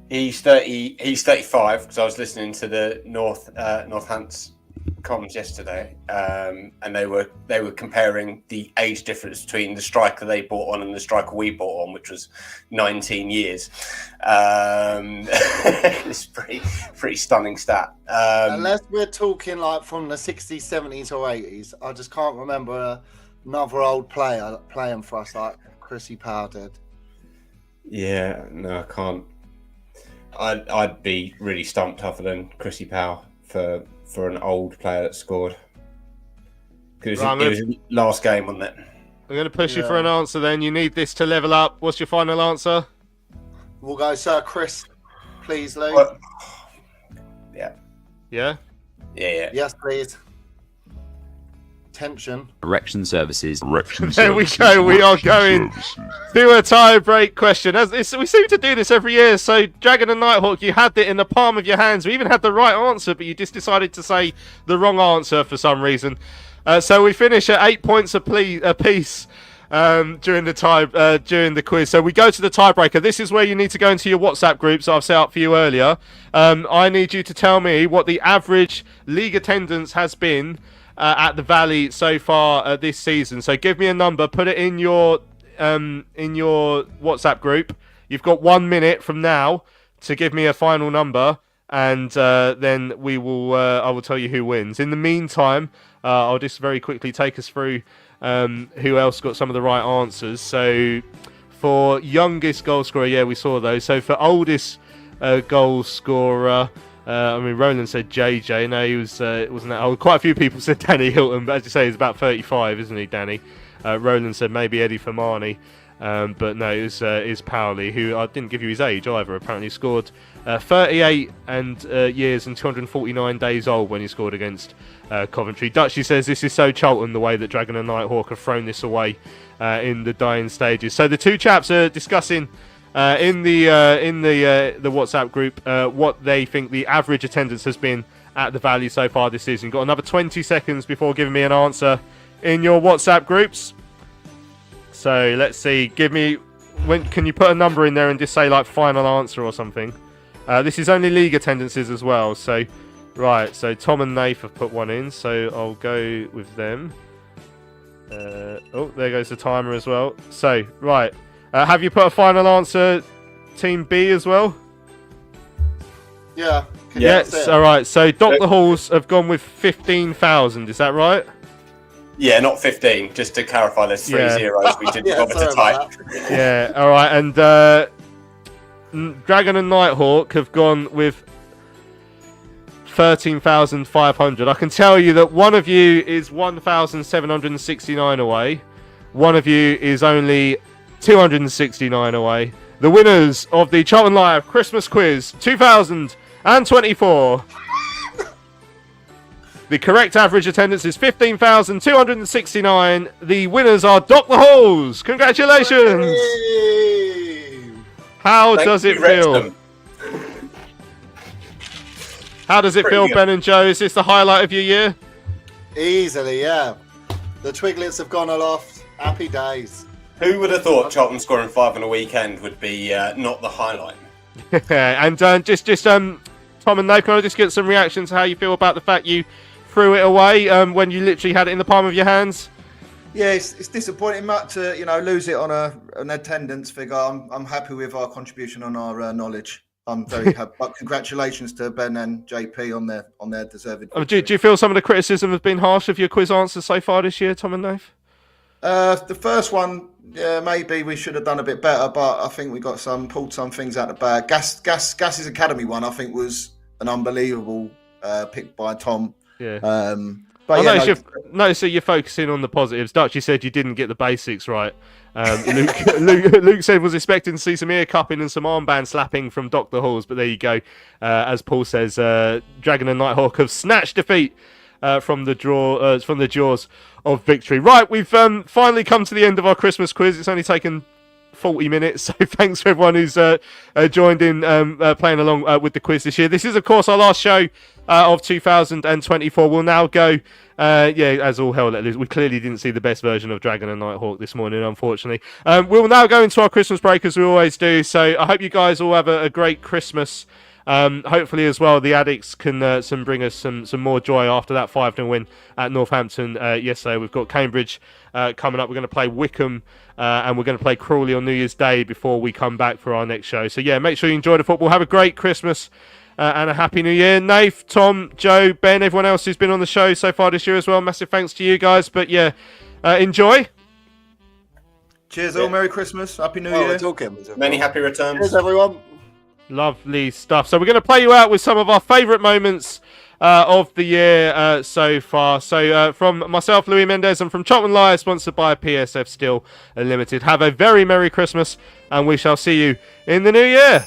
He's 30. He's 35 because I was listening to the Northampton comms yesterday, and they were comparing the age difference between the striker they bought on and the striker we bought on, which was 19 years. It's pretty stunning stat. Unless we're talking like from the 60s, 70s, or 80s, I just can't remember another old player playing for us like Chrissy Powell did. Yeah, no, I can't. I'd be really stumped other than Chrissy Powell for an old player that scored. Because it was his last game, wasn't it? I'm going to push you for an answer then. You need this to level up. What's your final answer? We'll go, Sir Chris, please, Lou. Yeah. Yeah? Yeah. Yes, please. Tension. Erection services. There we go. We are going to a tie-break question. We seem to do this every year. So, Dragon and Nighthawk, you had it in the palm of your hands. We even had the right answer, but you just decided to say the wrong answer for some reason. So we finish at 8 points apiece during the quiz. So we go to the tiebreaker. This is where you need to go into your WhatsApp groups I've set up for you earlier. I need you to tell me what the average league attendance has been at the Valley so far this season. So give me a number, put it in your WhatsApp group. You've got 1 minute from now to give me a final number, and then we will. I will tell you who wins. In the meantime, I'll just very quickly take us through who else got some of the right answers. So for youngest goal scorer, yeah, we saw those. So for oldest goal scorer. Roland said JJ. No, he wasn't that old. Quite a few people said Danny Hilton, but as you say, he's about 35, isn't he, Danny? Roland said maybe Eddie Fermani, but no, it was Powley, who I didn't give you his age either. Apparently, scored 38 years and 249 days old when he scored against Coventry. Dutchy says this is so Charlton the way that Dragon and Nighthawk have thrown this away in the dying stages. So the two chaps are discussing. In the WhatsApp group, what they think the average attendance has been at the Valley so far this season. Got another 20 seconds before giving me an answer in your WhatsApp groups. So let's see. Can you put a number in there and just say like final answer or something? This is only league attendances as well. So right. So Tom and Nath have put one in. So I'll go with them. There goes the timer as well. So right. Have you put a final answer, Team B, as well? Yeah. Yes. All right. So Dr. Halls have gone with 15,000. Is that right? Yeah, not 15. Just to clarify, there's three zeros. We didn't bother to type. Yeah. All right. And Dragon and Nighthawk have gone with 13,500. I can tell you that one of you is 1,769 away. One of you is only 269 away. The winners of the Charlton Live Christmas Quiz 2024. The correct average attendance is 15,269. The winners are Dr. Halls. Congratulations. How does it feel? How does it feel, Ben and Joe? Is this the highlight of your year? Easily, yeah. The Twiglets have gone aloft. Happy days. Who would have thought Charlton scoring 5 on a weekend would be not the highlight? And just Tom and Nath, can I just get some reactions to how you feel about the fact you threw it away when you literally had it in the palm of your hands? Yeah, it's disappointing, Matt, to lose it on an attendance figure. I'm happy with our contribution on our knowledge. I'm very happy. But congratulations to Ben and JP on their deserved. Do you feel some of the criticism has been harsh of your quiz answers so far this year, Tom and Nath? The first one, maybe we should have done a bit better, but I think we pulled some things out of the bag. Gas's Academy one, I think, was an unbelievable pick by Tom. Yeah. But notice that you're focusing on the positives. Dutch, you said you didn't get the basics right. Luke said was expecting to see some ear cupping and some armband slapping from Dr. Halls, but there you go. As Paul says, Dragon and Nighthawk have snatched defeat from the jaws of victory. Right, we've finally come to the end of our Christmas quiz. It's only taken 40 minutes, so thanks for everyone who's joined in playing along with the quiz this year. This is, of course, our last show of 2024. We'll now go, as all hell let loose. We clearly didn't see the best version of Dragon and Nighthawk this morning, unfortunately. We'll now go into our Christmas break as we always do, so I hope you guys all have a great Christmas. Hopefully as well the Addicks can bring us some more joy after that 5-0 win at Northampton yesterday. We've got Cambridge coming up. We're going to play Wickham and we're going to play Crawley on New Year's Day before we come back for our next show. So yeah, make sure you enjoy the football. Have a great Christmas and a happy New Year. Nath, Tom, Joe, Ben, everyone else who's been on the show so far this year as well. Massive thanks to you guys. But yeah, enjoy. Cheers all. Merry Christmas. Happy New Year. Many happy returns. Cheers, everyone. Lovely stuff. So we're going to play you out with some of our favourite moments of the year so far. So from myself, Louis Mendez, and from Charlton Live, sponsored by PSF Steel Limited. Have a very Merry Christmas, and we shall see you in the new year.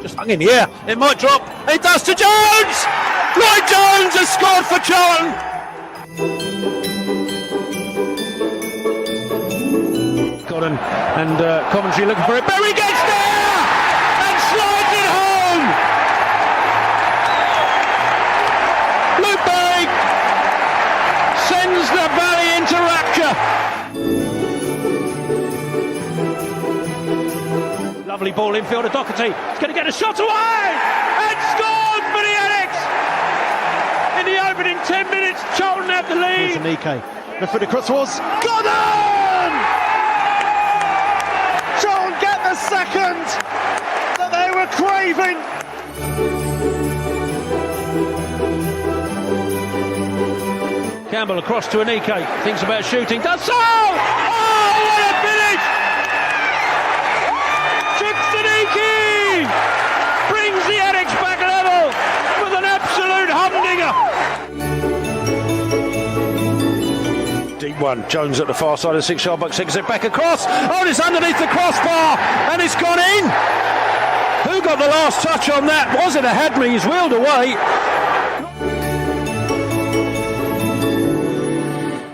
Just hung in the air. It might drop. It does to Jones! Lloyd Jones has scored for Charlton! Godden and Coventry looking for it. Berry gets there! And slides it home! Luke Berry sends the Valley into rapture. Lovely ball infield to Docherty. He's going to get a shot away! And scored for the Addicks! In the opening 10 minutes, Charlton have the lead. Here's Anike. The foot across towards Godden! Charlton get the second that they were craving. Campbell across to Anike. Thinks about shooting. Does so! Oh, what a finish! Chips Anike! Brings the Addicks back level with an absolute humdinger. Deep one. Jones at the far side of the 6-yard box. Takes it back across. Oh, it's underneath the crossbar. And it's gone in. Who got the last touch on that? Was it a Hadley? He's wheeled away.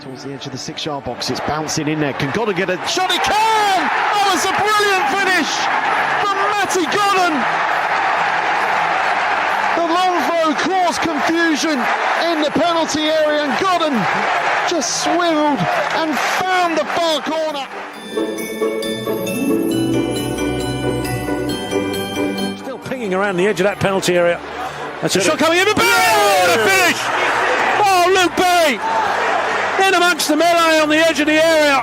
Towards the edge of the 6-yard box, it's bouncing in there. Can Godden get a shot? He can! Oh, it's a brilliant finish from Matty Godden. The long throw caused confusion in the penalty area, and Godden just swiveled and found the far corner. Still pinging around the edge of that penalty area. That's a shot coming in. Oh, the finish! Oh, Luke Berry! In amongst the melee on the edge of the area.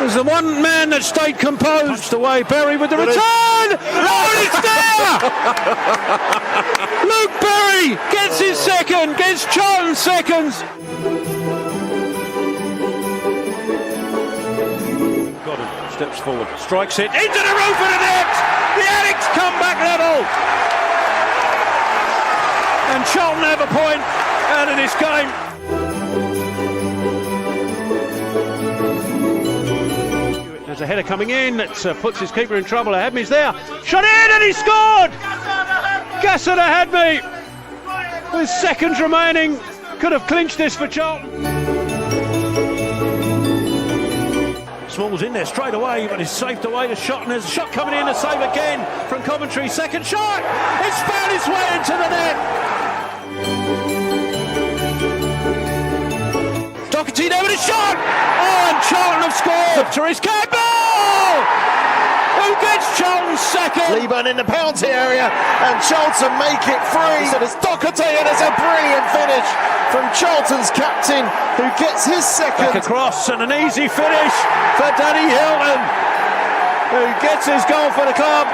There's the one man that stayed composed. Punched away, Berry with the return! Oh, and it's there! Luke Berry gets his second, gets Charlton seconds. Godden steps forward, strikes it into the roof of the net! The Addicks come back level! And Charlton have a point out of this game. There's a header coming in that puts his keeper in trouble. Ahadme's there. Shot in and he scored! Gasser Ahadme, with seconds remaining, could have clinched this for Charlton. Small's in there straight away, but he's saved away the shot, and there's a shot coming in, a save again from Coventry. Second shot! It's found its way into the net! Docherty there with a shot! Oh, and Charlton have scored! Therese Campbell! Who gets Charlton's second? Leeburn in the penalty area, and Charlton make it free. So it's Docherty, and it's a brilliant finish from Charlton's captain, who gets his second. Back across, and an easy finish for Danny Hilton, who gets his goal for the club.